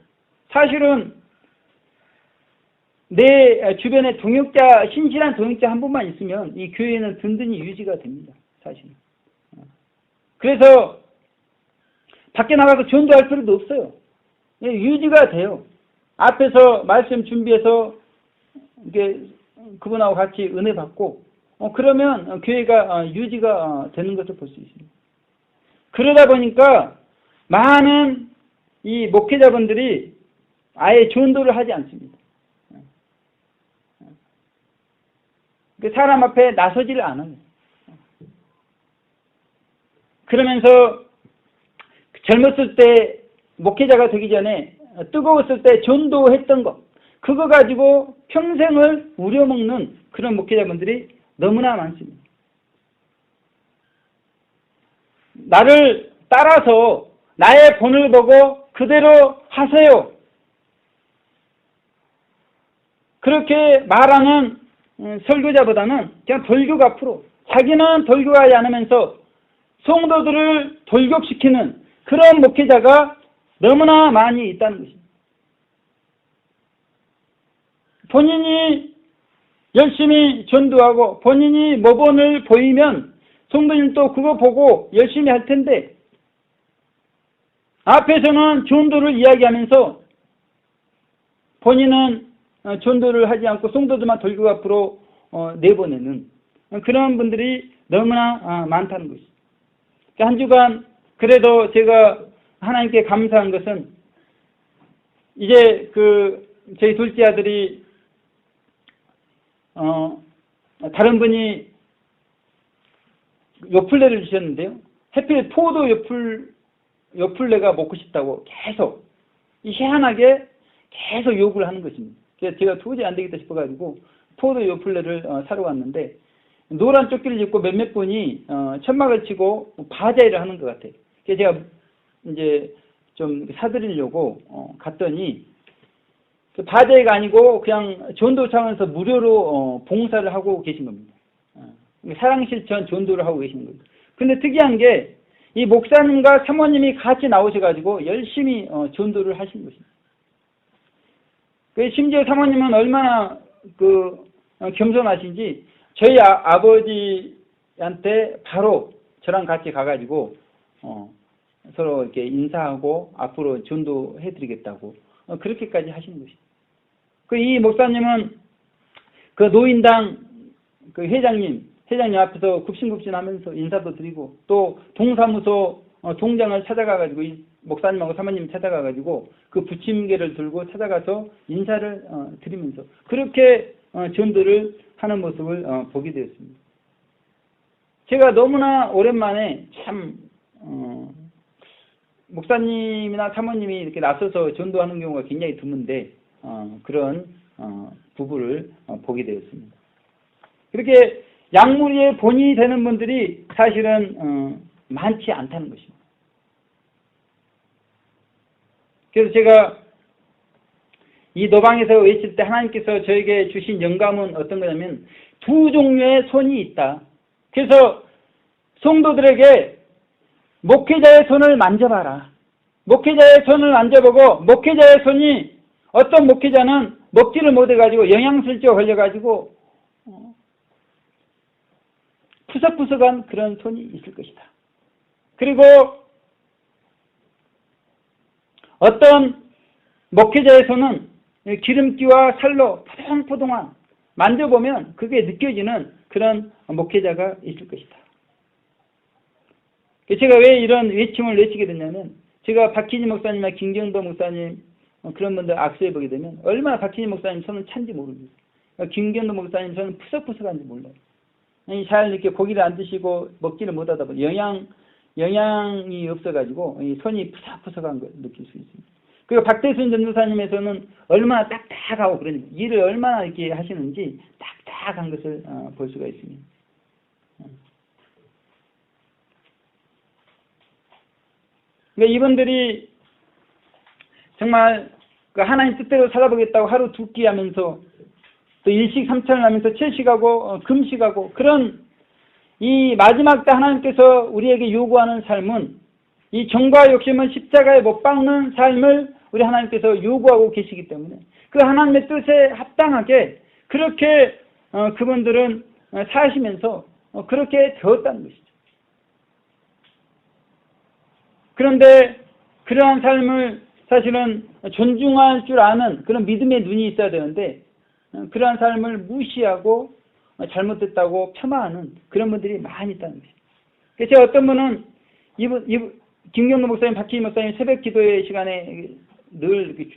Speaker 1: 사실은 내 주변에 신실한 동역자 한 분만 있으면 이 교회는 든든히 유지가 됩니다. 사실은. 그래서 밖에 나가서 전도할 필요도 없어요. 유지가 돼요. 앞에서 말씀 준비해서 이게 그분하고 같이 은혜 받고 그러면 교회가 유지가 되는 것을 볼 수 있습니다. 그러다 보니까 많은 이 목회자분들이 아예 전도를 하지 않습니다. 사람 앞에 나서지를 않아요. 그러면서 젊었을 때 목회자가 되기 전에 뜨거웠을 때 전도했던 것, 그거 가지고 평생을 우려먹는 그런 목회자분들이 너무나 많습니다. 나를 따라서 나의 본을 보고 그대로 하세요. 그렇게 말하는 설교자보다는 그냥 돌격 앞으로, 자기는 돌격하지 않으면서 성도들을 돌격시키는 그런 목회자가 너무나 많이 있다는 것입니다. 본인이 열심히 전도하고 본인이 모범을 보이면 성도님도 그거 보고 열심히 할 텐데 앞에서는 전도를 이야기하면서 본인은 전도를 하지 않고 성도들만 돌격 앞으로 내보내는 그런 분들이 너무나 많다는 것입니다. 한 주간 그래도 제가 하나님께 감사한 것은 이제 저희 둘째 아들이 다른 분이 요플레를 주셨는데요. 해필 포도 요플레가 먹고 싶다고 계속 희한하게 계속 요구를 하는 것입니다. 그래서 제가 도저히 안 되겠다 싶어가지고 포도 요플레를 사러 왔는데 노란 조끼를 입고 몇몇 분이 천막을 치고 바자회를 하는 것 같아요. 그래서 제가 이제 좀 사드리려고 갔더니 바자회가 아니고 그냥 전도 차원에서 무료로 봉사를 하고 계신 겁니다. 사랑실천 전도를 하고 계시는 겁니다. 근데 특이한 게 이 목사님과 사모님이 같이 나오셔가지고 열심히 전도를 하시는 것입니다. 심지어 사모님은 얼마나 겸손하신지 저희 아버지한테 바로 저랑 같이 가가지고 서로 이렇게 인사하고 앞으로 전도해드리겠다고 그렇게까지 하시는 것입니다. 이 목사님은 노인당 회장님 앞에서 굽신굽신하면서 인사도 드리고 또 동사무소 동장을 찾아가가지고 이 목사님하고 사모님 찾아가가지고 그 부침개를 들고 찾아가서 인사를 드리면서 그렇게 전도를 하는 모습을 보게 되었습니다. 제가 너무나 오랜만에 참 목사님이나 사모님이 이렇게 나서서 전도하는 경우가 굉장히 드문데 그런 부부를 보게 되었습니다. 그렇게 약물의 본이 되는 분들이 사실은 많지 않다는 것입니다. 그래서 제가 이 노방에서 외칠 때 하나님께서 저에게 주신 영감은 어떤 거냐면 두 종류의 손이 있다. 그래서 성도들에게 목회자의 손을 만져봐라. 목회자의 손을 만져보고 목회자의 손이 어떤 목회자는 먹지를 못해가지고 영양실조가 걸려가지고 푸석푸석한 그런 손이 있을 것이다. 그리고 어떤 목회자의 손은 기름기와 살로 포동포동한 만져보면 그게 느껴지는 그런 목회자가 있을 것이다. 제가 왜 이런 외침을 외치게 됐냐면 제가 박희진 목사님이나 김경도 목사님 그런 분들 악수해 보게 되면 얼마나 박희진 목사님 손은 찬지 모릅니다. 김경도 목사님 손은 푸석푸석한지 몰라요. 잘 이렇게 고기를 안 드시고 먹지를 못하다 보니 영양이 없어가지고 손이 푸석푸석한 걸 느낄 수 있습니다. 그리고 박대순 전도사님의 손은 얼마나 딱딱하고 그러니 일을 얼마나 이렇게 하시는지 딱딱한 것을 볼 수가 있습니다. 그러니까 이분들이 정말 그 하나님 뜻대로 살아보겠다고 하루 두 끼 하면서 또 일식 삼찬을 하면서 채식하고 금식하고 그런 이 마지막 때 하나님께서 우리에게 요구하는 삶은 이 정과 욕심은 십자가에 못 박는 삶을 우리 하나님께서 요구하고 계시기 때문에 그 하나님의 뜻에 합당하게 그렇게 그분들은 사시면서 그렇게 되었다는 것이죠. 그런데 그러한 삶을 사실은 존중할 줄 아는 그런 믿음의 눈이 있어야 되는데 그러한 삶을 무시하고 잘못됐다고 폄하하는 그런 분들이 많이 있다는 것입니다. 그래서 제가 어떤 분은 김경도 목사님, 박희진 목사님 새벽 기도의 시간에 늘 이렇게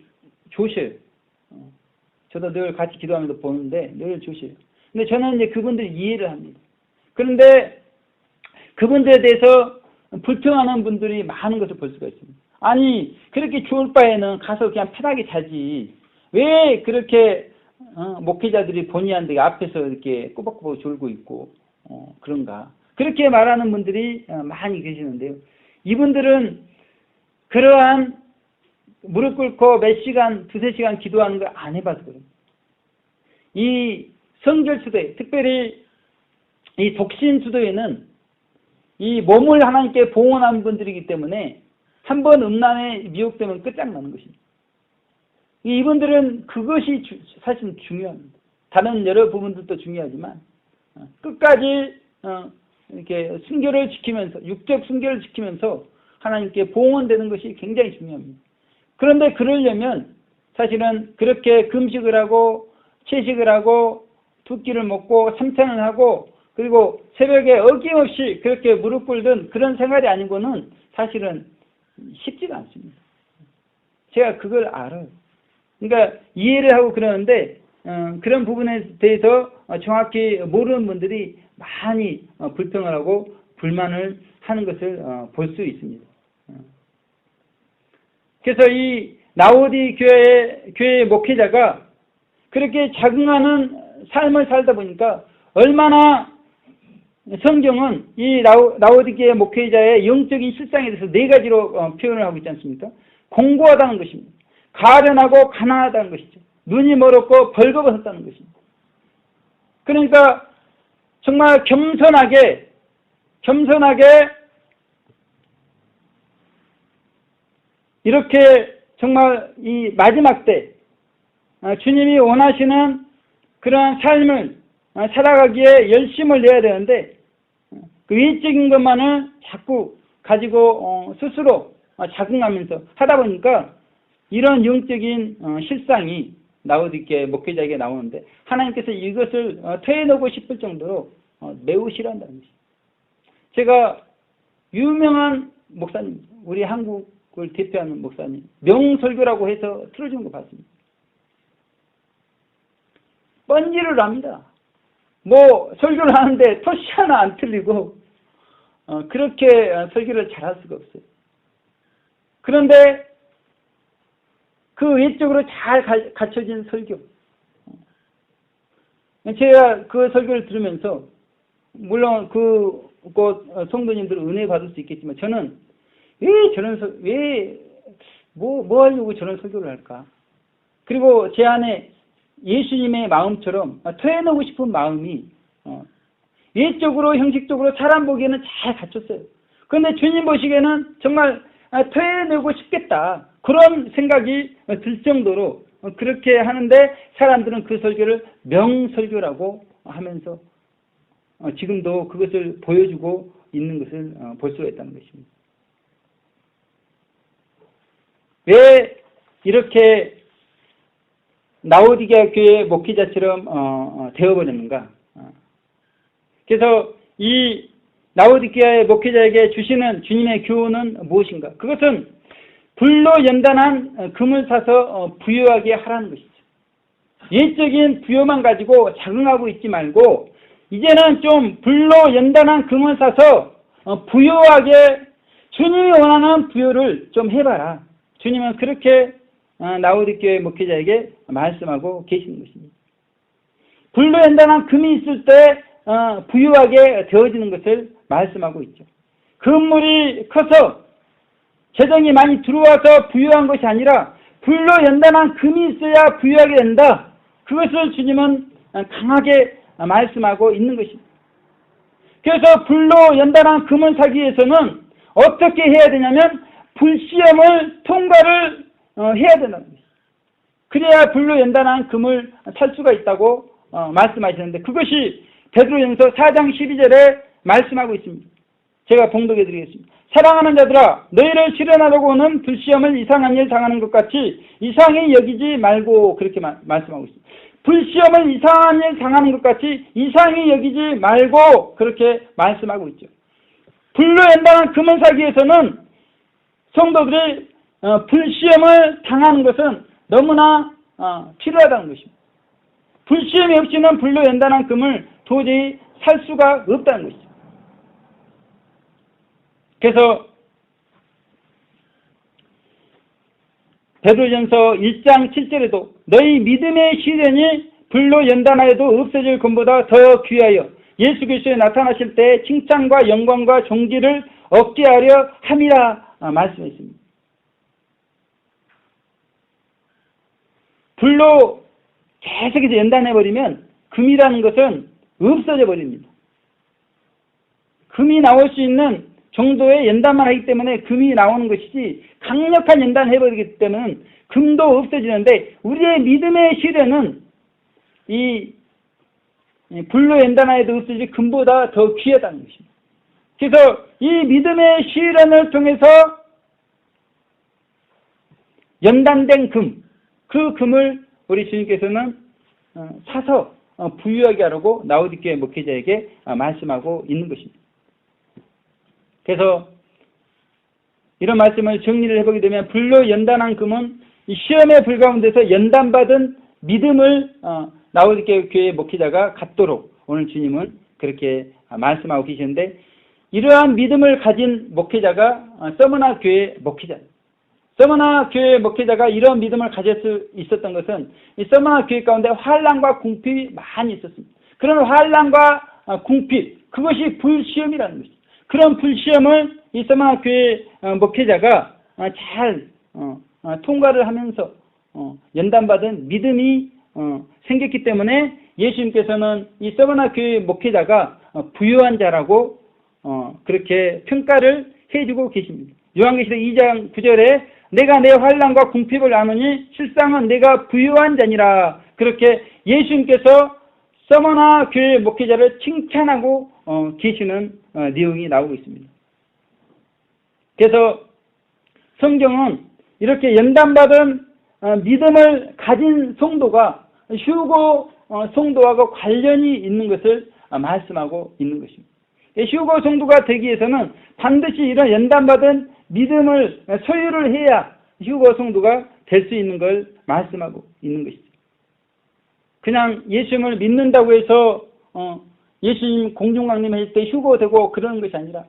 Speaker 1: 조셔요. 저도 늘 같이 기도하면서 보는데 늘 조셔요. 근데 저는 이제 그분들 이해를 합니다. 그런데 그분들에 대해서 불평하는 분들이 많은 것을 볼 수가 있습니다. 아니 그렇게 좋을 바에는 가서 그냥 편하게 자지 왜 그렇게 목회자들이 본의 안 되게 앞에서 이렇게 꼬박꼬박 졸고 있고 그런가 그렇게 말하는 분들이 많이 계시는데요. 이분들은 그러한 무릎 꿇고 몇 시간, 두세 시간 기도하는 걸 안 해봐서 그래요. 이 성결수도에 특별히 이 독신수도에는 이 몸을 하나님께 봉헌한 분들이기 때문에 한 번 음란에 미혹되면 끝장나는 것입니다. 이분들은 그것이 사실 중요합니다. 다른 여러 부분들도 중요하지만 끝까지 이렇게 순결을 지키면서 육적 순결을 지키면서 하나님께 봉헌되는 것이 굉장히 중요합니다. 그런데 그러려면 사실은 그렇게 금식을 하고 채식을 하고 두 끼를 먹고 삼찬을 하고 그리고 새벽에 어김없이 그렇게 무릎 꿇던 그런 생활이 아니고는 사실은 쉽지가 않습니다. 제가 그걸 알아요. 그러니까 이해를 하고 그러는데 그런 부분에 대해서 정확히 모르는 분들이 많이 불평을 하고 불만을 하는 것을 볼 수 있습니다. 그래서 이 라오디 교회의 목회자가 그렇게 적응하는 삶을 살다 보니까 얼마나 성경은 이 라오디게의 목회자의 영적인 실상에 대해서 네 가지로 표현을 하고 있지 않습니까? 공고하다는 것입니다. 가련하고 가난하다는 것이죠. 눈이 멀었고 벌거벗었다는 것입니다. 그러니까 정말 겸손하게 이렇게 정말 이 마지막 때 주님이 원하시는 그러한 삶을 살아가기에 열심을 내야 되는데 그 외적인 것만을 자꾸 가지고 스스로 자긍하면서 하다 보니까 이런 영적인 실상이 라오디게의 목회자에게 나오는데 하나님께서 이것을 토해내고 싶을 정도로 매우 싫어한다는 것입니다. 제가 유명한 목사님, 우리 한국을 대표하는 목사님, 명설교라고 해서 틀어준 거 봤습니다. 뻔지를 합니다. 뭐 설교를 하는데 토시 하나 안 틀리고 그렇게 설교를 잘할 수가 없어요. 그런데 그 외적으로 잘 갖춰진 설교. 제가 그 설교를 들으면서 물론 그 성도님들은 은혜 받을 수 있겠지만 저는 뭐 하려고 저런 설교를 할까? 그리고 제 안에 예수님의 마음처럼 토해내고 싶은 마음이 외적으로 형식적으로 사람 보기에는 잘 갖췄어요. 그런데 주님 보시기에는 정말 토해내고 싶겠다. 그런 생각이 들 정도로 그렇게 하는데 사람들은 그 설교를 명설교라고 하면서 지금도 그것을 보여주고 있는 것을 볼 수가 있다는 것입니다. 왜 이렇게 라오디게아 교회 목회자처럼 되어버렸는가? 그래서 이 라오디게아의 목회자에게 주시는 주님의 교훈은 무엇인가? 그것은 불로 연단한 금을 사서 부유하게 하라는 것이죠. 예적인 부여만 가지고 자긍하고 있지 말고 이제는 좀 불로 연단한 금을 사서 부유하게 주님이 원하는 부여를 좀 해봐라. 주님은 그렇게 라오디게아 목회자에게 말씀하고 계시는 것입니다. 불로 연단한 금이 있을 때 부유하게 되어지는 것을 말씀하고 있죠. 금물이 커서 재정이 많이 들어와서 부유한 것이 아니라 불로 연단한 금이 있어야 부유하게 된다. 그것을 주님은 강하게 말씀하고 있는 것입니다. 그래서 불로 연단한 금을 사기 위해서는 어떻게 해야 되냐면 불시험을 통과를 해야 된다는 것입니다. 그래야 불로 연단한 금을 살 수가 있다고 말씀하시는데 그것이 베드로전서 4장 12절에 말씀하고 있습니다. 제가 봉독해 드리겠습니다. 사랑하는 자들아 너희를 실현하려고 하는 불시험을 이상한 일 당하는 것 같이 이상히 여기지 말고 그렇게 말씀하고 있습니다. 불시험을 이상한 일 당하는 것 같이 이상히 여기지 말고 그렇게 말씀하고 있죠. 불로 연단한 금을 사기 위해서는 성도들이 불시험을 당하는 것은 너무나 필요하다는 것입니다. 불시험이 없이는 불로 연단한 금을 도저히 살 수가 없다는 것이죠. 그래서 베드로전서 1장 7절에도 너희 믿음의 시련이 불로 연단하여도 없어질 것보다 더 귀하여 예수 그리스도에 나타나실 때 칭찬과 영광과 존귀를 얻게 하려 함이라 말씀했습니다. 불로 계속해서 연단해버리면 금이라는 것은 없어져 버립니다. 금이 나올 수 있는 정도의 연단만 하기 때문에 금이 나오는 것이지 강력한 연단을 해버리기 때문에 금도 없어지는데 우리의 믿음의 시련은 이 불로 연단하여도 없어질 금보다 더 귀하다는 것입니다. 그래서 이 믿음의 시련을 통해서 연단된 금, 그 금을 우리 주님께서는 사서 부유하게 하라고 라오디게아 목회자에게 말씀하고 있는 것입니다. 그래서 이런 말씀을 정리를 해보게 되면 불로 연단한 금은 이 시험의 불 가운데서 연단받은 믿음을 라오디게아 교회 목회자가 갖도록 오늘 주님은 그렇게 말씀하고 계시는데 이러한 믿음을 가진 목회자가 서머나 교회 목회자입니다. 서머나 교회 목회자가 이런 믿음을 가질 수 있었던 것은 이 서머나 교회 가운데 환난과 궁핍이 많이 있었습니다. 그런 환난과 궁핍, 그것이 불시험이라는 것입니다. 그런 불시험을 이 서머나 교회 목회자가 잘 통과를 하면서 연단받은 믿음이 생겼기 때문에 예수님께서는 이 서머나 교회 목회자가 부유한 자라고 그렇게 평가를 해주고 계십니다. 요한계시록 2장 9절에 내가 내 환난과 궁핍을 아느니 실상은 내가 부유한 자니라 그렇게 예수님께서 서머나 교회 목회자를 칭찬하고 계시는 내용이 나오고 있습니다. 그래서 성경은 이렇게 연단받은 믿음을 가진 성도가 휴고 성도하고 관련이 있는 것을 말씀하고 있는 것입니다. 휴거 성도가 되기 위해서는 반드시 이런 연단받은 믿음을 소유를 해야 휴거 성도가 될 수 있는 걸 말씀하고 있는 것이죠. 그냥 예수님을 믿는다고 해서 예수님 공중강림할 때 휴거되고 그러는 것이 아니라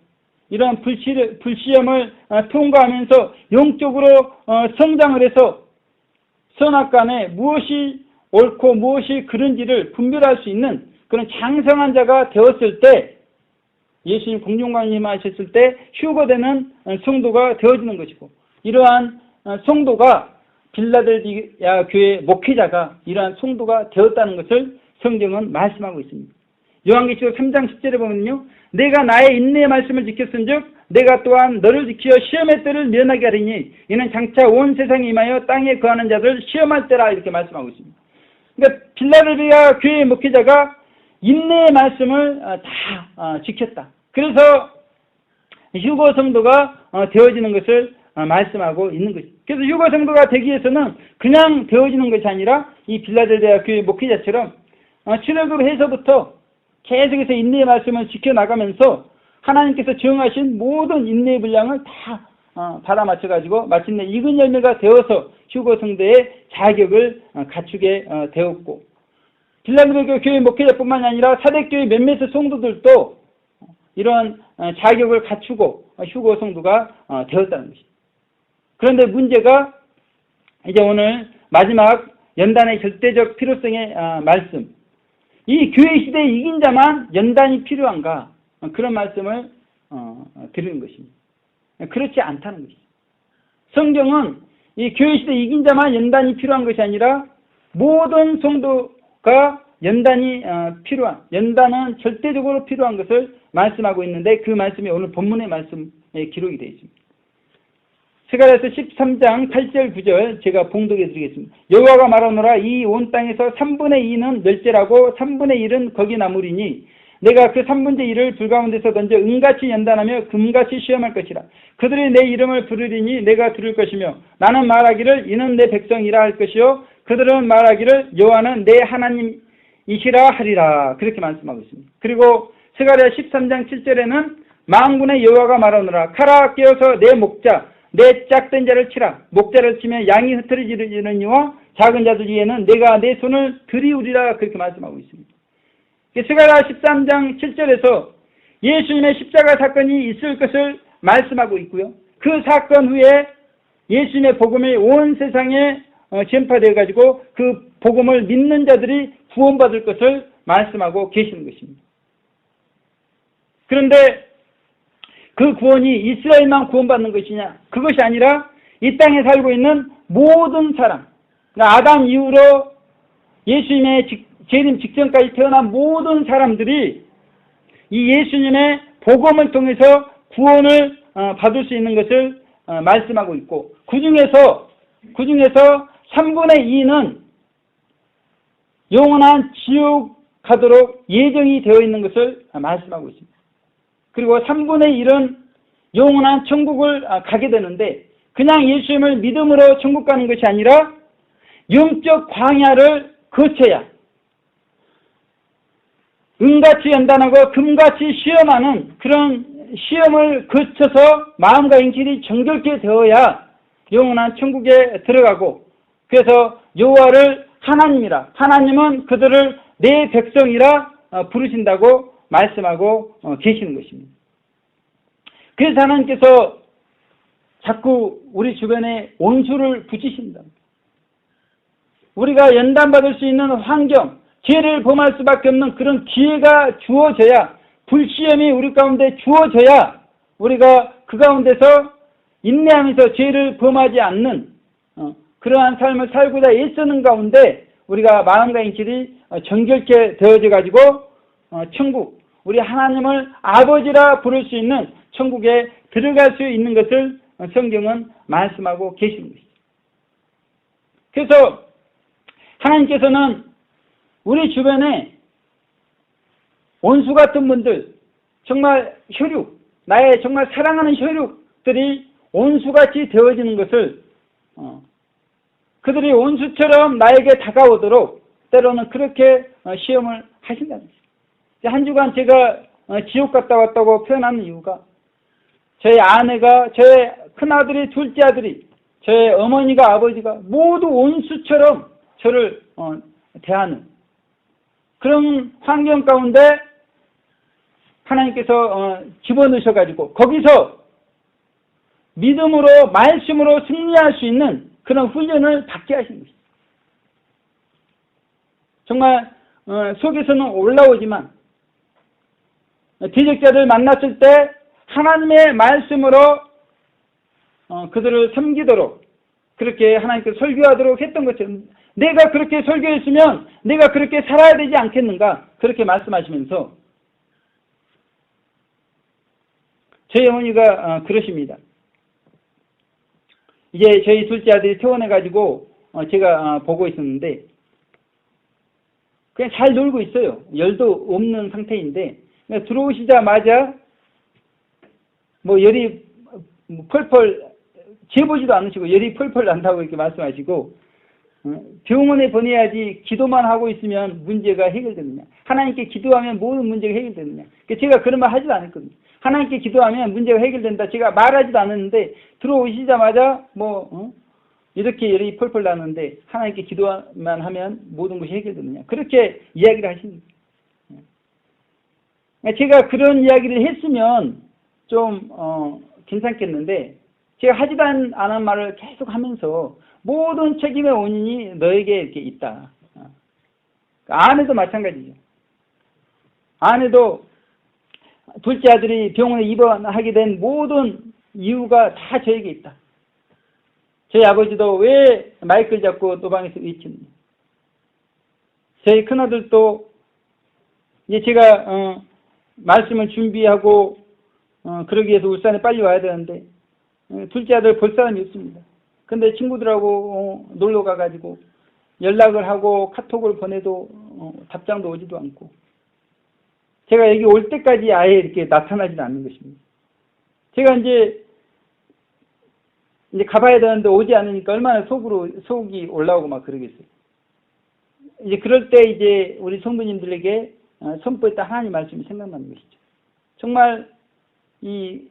Speaker 1: 이러한 불시험을 통과하면서 영적으로 성장을 해서 선악간에 무엇이 옳고 무엇이 그른지를 분별할 수 있는 그런 장성한 자가 되었을 때 예수님 공중강림하셨을 때 휴거되는 성도가 되어지는 것이고, 이러한 성도가 빌라델비아 교회 목회자가 이러한 성도가 되었다는 것을 성경은 말씀하고 있습니다. 요한계시록 3장 10절에 보면요, 내가 나의 인내의 말씀을 지켰은즉 내가 또한 너를 지키어 시험의 때를 면하게 하리니 이는 장차 온 세상에 임하여 땅에 거하는 자들 시험할 때라, 이렇게 말씀하고 있습니다. 그러니까 빌라델비아 교회 목회자가 인내의 말씀을 다 지켰다. 그래서 휴거 성도가 되어지는 것을 말씀하고 있는 것입니다. 그래서 휴거 성도가 되기 위해서는 그냥 되어지는 것이 아니라 이 빌라델비아 교회 목회자처럼 출애굽 해서부터 계속해서 인내의 말씀을 지켜나가면서 하나님께서 정하신 모든 인내의 분량을 다 받아맞혀가지고 마침내 익은 열매가 되어서 휴거 성도의 자격을 갖추게 되었고, 빌라델비아 교회 목회자뿐만 아니라 사대교회 몇몇 성도들도 이러한 자격을 갖추고 휴거 성도가 되었다는 것입니다. 그런데 문제가 이제 오늘 마지막 연단의 절대적 필요성의 말씀, 이 교회 시대에 이긴 자만 연단이 필요한가, 그런 말씀을 드리는 것입니다. 그렇지 않다는 것이죠. 성경은 이 교회 시대에 이긴 자만 연단이 필요한 것이 아니라 모든 성도가 연단이 필요한, 연단은 절대적으로 필요한 것을 말씀하고 있는데, 그 말씀이 오늘 본문의 말씀에 기록이 되어 있습니다. 스가랴서 13장 8절 9절 제가 봉독해 드리겠습니다. 여호와가 말하노라, 이 온 땅에서 3분의 2는 멸절하고 3분의 1은 거기 남으리니 내가 그 3분의 1을 불 가운데서 던져 은같이 연단하며 금같이 시험할 것이라. 그들이 내 이름을 부르리니 내가 들을 것이며 나는 말하기를 이는 내 백성이라 할 것이요 그들은 말하기를 여호와는 내 하나님이시라 하리라. 그렇게 말씀하고 있습니다. 그리고 스가랴 13장 7절에는 만군의 여호와가 말하노라, 칼아 깨어서 내 목자 내 짝된 자를 치라. 목자를 치면 양이 흩어지느니와 작은 자들 위에는 내가 내 손을 들이우리라. 그렇게 말씀하고 있습니다. 스가랴 13장 7절에서 예수님의 십자가 사건이 있을 것을 말씀하고 있고요. 그 사건 후에 예수님의 복음이 온 세상에 전파되어 가지고 그 복음을 믿는 자들이 구원받을 것을 말씀하고 계시는 것입니다. 그런데 그 구원이 이스라엘만 구원받는 것이냐? 그것이 아니라 이 땅에 살고 있는 모든 사람, 아담 이후로 예수님의 재림 직전까지 태어난 모든 사람들이 이 예수님의 복음을 통해서 구원을 받을 수 있는 것을 말씀하고 있고, 그 중에서 3분의 2는 영원한 지옥 가도록 예정이 되어 있는 것을 말씀하고 있습니다. 그리고 3분의 1은 영원한 천국을 가게 되는데, 그냥 예수님을 믿음으로 천국 가는 것이 아니라 영적 광야를 거쳐야 은같이 연단하고 금같이 시험하는 그런 시험을 거쳐서 마음과 인질이 정결케 되어야 영원한 천국에 들어가고, 그래서 여호와를 하나님이라, 하나님은 그들을 내 백성이라 부르신다고 말씀하고 계시는 것입니다. 그래서 하나님께서 자꾸 우리 주변에 원수를 붙이신다. 우리가 연단받을 수 있는 환경, 죄를 범할 수밖에 없는 그런 기회가 주어져야, 불시험이 우리 가운데 주어져야 우리가 그 가운데서 인내하면서 죄를 범하지 않는 그러한 삶을 살고자 애쓰는 가운데 우리가 마음과 인질이 정결케 되어져 가지고 천국, 우리 하나님을 아버지라 부를 수 있는 천국에 들어갈 수 있는 것을 성경은 말씀하고 계시는 것이죠. 그래서 하나님께서는 우리 주변에 원수 같은 분들, 정말 혈육, 나의 정말 사랑하는 혈육들이 원수같이 되어지는 것을 그들이 원수처럼 나에게 다가오도록 때로는 그렇게 시험을 하신다는 것입니다. 한 주간 제가 지옥 갔다 왔다고 표현하는 이유가 저의 아내가, 저의 큰아들이, 둘째 아들이, 저의 어머니가, 아버지가 모두 온수처럼 저를 대하는 그런 환경 가운데 하나님께서 집어넣으셔가지고 거기서 믿음으로, 말씀으로 승리할 수 있는 그런 훈련을 받게 하신 것입니다. 정말 속에서는 올라오지만 대적자들 만났을 때 하나님의 말씀으로 그들을 섬기도록 그렇게 하나님께서 설교하도록 했던 것처럼 내가 그렇게 설교했으면 내가 그렇게 살아야 되지 않겠는가 그렇게 말씀하시면서 저희 어머니가 그러십니다. 이제 저희 둘째 아들이 퇴원해가지고 제가 보고 있었는데 그냥 잘 놀고 있어요. 열도 없는 상태인데 들어오시자마자 뭐 열이 펄펄 재보지도 않으시고 열이 펄펄 난다고 이렇게 말씀하시고 병원에 보내야지 기도만 하고 있으면 문제가 해결되느냐. 하나님께 기도하면 모든 문제가 해결되느냐. 제가 그런 말 하지도 않았거든요. 하나님께 기도하면 문제가 해결된다. 제가 말하지도 않았는데 들어오시자마자 이렇게 열이 펄펄 나는데 하나님께 기도만 하면 모든 것이 해결되느냐. 그렇게 이야기를 하십니다. 제가 그런 이야기를 했으면 좀 괜찮겠는데 제가 하지도 않은 말을 계속 하면서 모든 책임의 원인이 너에게 이렇게 있다. 아내도 마찬가지죠. 아내도 둘째 아들이 병원에 입원하게 된 모든 이유가 다 저에게 있다. 저희 아버지도 왜 마이크를 잡고 노방에서 외치느냐. 저희 큰아들도 이제 제가 말씀을 준비하고 그러기 위해서 울산에 빨리 와야 되는데 둘째 아들 볼 사람이 없습니다. 근데 친구들하고 놀러 가가지고 연락을 하고 카톡을 보내도 답장도 오지도 않고 제가 여기 올 때까지 아예 이렇게 나타나지는 않는 것입니다. 제가 이제 가봐야 되는데 오지 않으니까 얼마나 속이 올라오고 막 그러겠어요. 이제 그럴 때 이제 우리 성도님들에게 선포했던 하나님 말씀이 생각나는 것이죠. 정말 이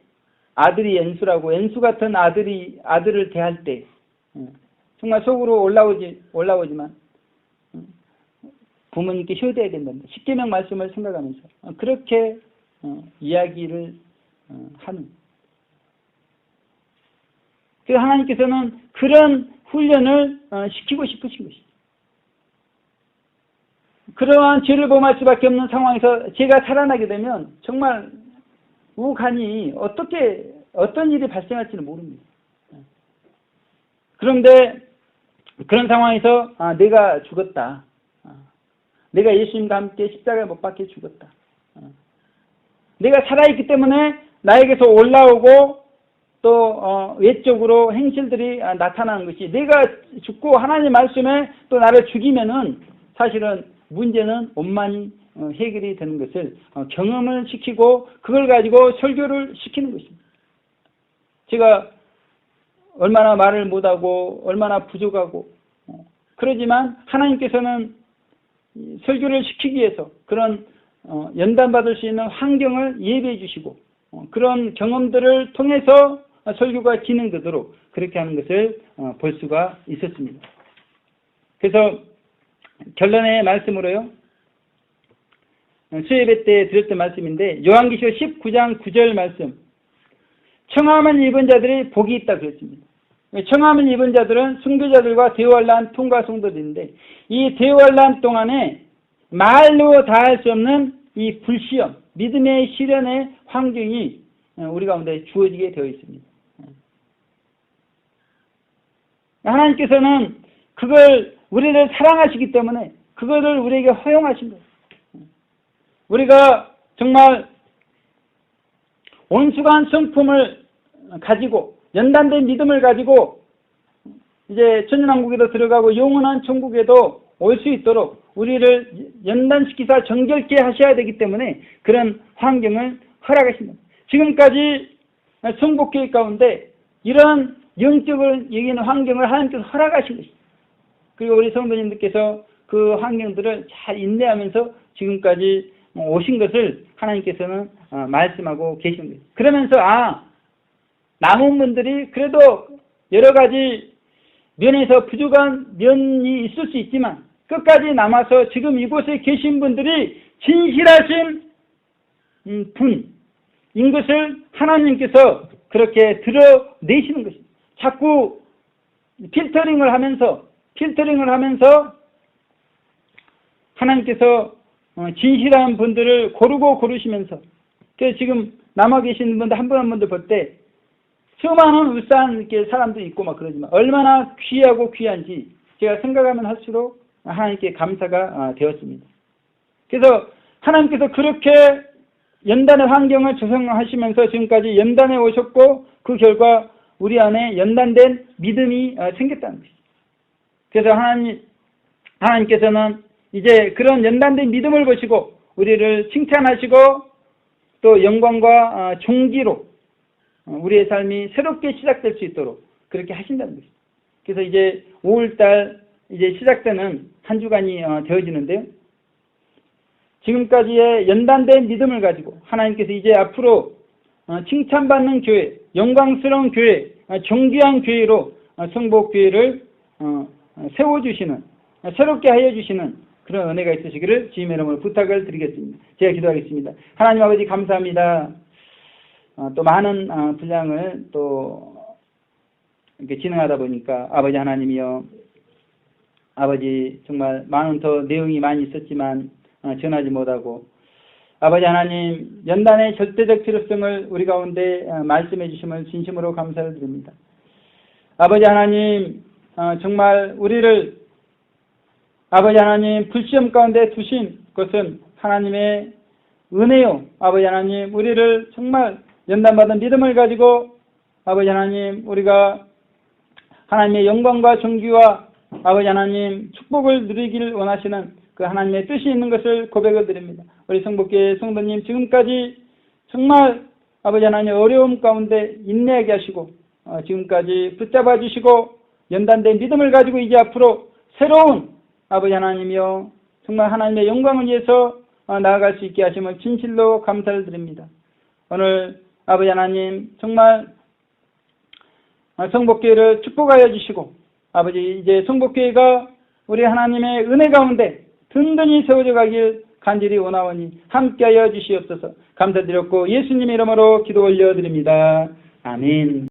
Speaker 1: 아들이 엔수 같은 아들을 대할 때 정말 속으로 올라오지만 부모님께 효도해야 된답니다. 십계명 말씀을 생각하면서 그렇게 이야기를 하는. 그래서 하나님께서는 그런 훈련을 시키고 싶으신 것입니다. 그러한 죄를 범할 수밖에 없는 상황에서 제가 살아나게 되면 정말 우간이 어떤 일이 발생할지는 모릅니다. 그런데 그런 상황에서 내가 죽었다. 내가 예수님과 함께 십자가에 못 박혀 죽었다. 내가 살아있기 때문에 나에게서 올라오고 또 외적으로 행실들이 나타나는 것이 내가 죽고 하나님의 말씀에 또 나를 죽이면은 사실은 문제는 원만히 해결이 되는 것을 경험을 시키고 그걸 가지고 설교를 시키는 것입니다. 제가 얼마나 말을 못하고 얼마나 부족하고 그러지만 하나님께서는 설교를 시키기 위해서 그런 연단받을 수 있는 환경을 예비해 주시고 그런 경험들을 통해서 설교가 진행되도록 그렇게 하는 것을 볼 수가 있었습니다. 그래서 결론의 말씀으로요. 수예배 때 드렸던 말씀인데 요한계시록 19장 9절 말씀 청함을 입은 자들이 복이 있다 그랬습니다. 청함을 입은 자들은 순교자들과 대환란 통과 성도들인데 이 대환란 동안에 말로 다할 수 없는 이 불시험, 믿음의 시련의 환경이 우리 가운데 주어지게 되어 있습니다. 하나님께서는 그걸 우리를 사랑하시기 때문에 그거를 우리에게 허용하신 거예요. 우리가 정말 온수간 성품을 가지고 연단된 믿음을 가지고 이제 천년왕국에도 들어가고 영원한 천국에도 올 수 있도록 우리를 연단시키사 정결케 하셔야 되기 때문에 그런 환경을 허락하십니다. 지금까지 성복교회 가운데 이런 영적을 여기는 환경을 하나님께서 허락하신 것입니다. 그리고 우리 성도님들께서 그 환경들을 잘 인내하면서 지금까지 오신 것을 하나님께서는 말씀하고 계신 거예요. 그러면서 남은 분들이 그래도 여러 가지 면에서 부족한 면이 있을 수 있지만 끝까지 남아서 지금 이곳에 계신 분들이 진실하신 분인 것을 하나님께서 그렇게 드러내시는 것입니다. 자꾸 필터링을 하면서 하나님께서 진실한 분들을 고르시면서 그래서 지금 남아 계신 분들 한 분 한 분들 볼 때 수많은 울산 이렇게 사람도 있고 막 그러지만 얼마나 귀하고 귀한지 제가 생각하면 할수록 하나님께 감사가 되었습니다. 그래서 하나님께서 그렇게 연단의 환경을 조성하시면서 지금까지 연단해 오셨고 그 결과 우리 안에 연단된 믿음이 생겼다는 것이죠. 그래서 하나님께서는 이제 그런 연단된 믿음을 보시고 우리를 칭찬하시고 또 영광과 존귀로 우리의 삶이 새롭게 시작될 수 있도록 그렇게 하신다는 것입니다. 그래서 이제 5월달 이제 시작되는 한 주간이 되어지는데요. 지금까지의 연단된 믿음을 가지고 하나님께서 이제 앞으로 칭찬받는 교회, 영광스러운 교회, 존귀한 교회로 성복교회를 세워주시는, 새롭게 하여 주시는 그런 은혜가 있으시기를 주님의 이름으로 부탁을 드리겠습니다. 제가 기도하겠습니다. 하나님 아버지 감사합니다. 또 많은 분량을 또 이렇게 진행하다 보니까 아버지 하나님이여, 아버지 정말 많은 더 내용이 많이 있었지만 전하지 못하고 아버지 하나님 연단의 절대적 필요성을 우리 가운데 말씀해 주심을 진심으로 감사를 드립니다. 아버지 하나님 정말 우리를 아버지 하나님 불시험 가운데 두신 것은 하나님의 은혜요. 아버지 하나님 우리를 정말 연단받은 믿음을 가지고 아버지 하나님 우리가 하나님의 영광과 존귀와 아버지 하나님 축복을 누리기를 원하시는 그 하나님의 뜻이 있는 것을 고백을 드립니다. 우리 성복교회 성도님 지금까지 정말 아버지 하나님 어려움 가운데 인내하게 하시고 지금까지 붙잡아 주시고 연단된 믿음을 가지고 이제 앞으로 새로운 아버지 하나님이여 정말 하나님의 영광을 위해서 나아갈 수 있게 하심을 진실로 감사를 드립니다. 오늘 아버지 하나님 정말 성복교회를 축복하여 주시고 아버지 이제 성복교회가 우리 하나님의 은혜 가운데 든든히 세워져 가길 간절히 원하오니 함께하여 주시옵소서. 감사드렸고 예수님의 이름으로 기도 올려드립니다. 아멘.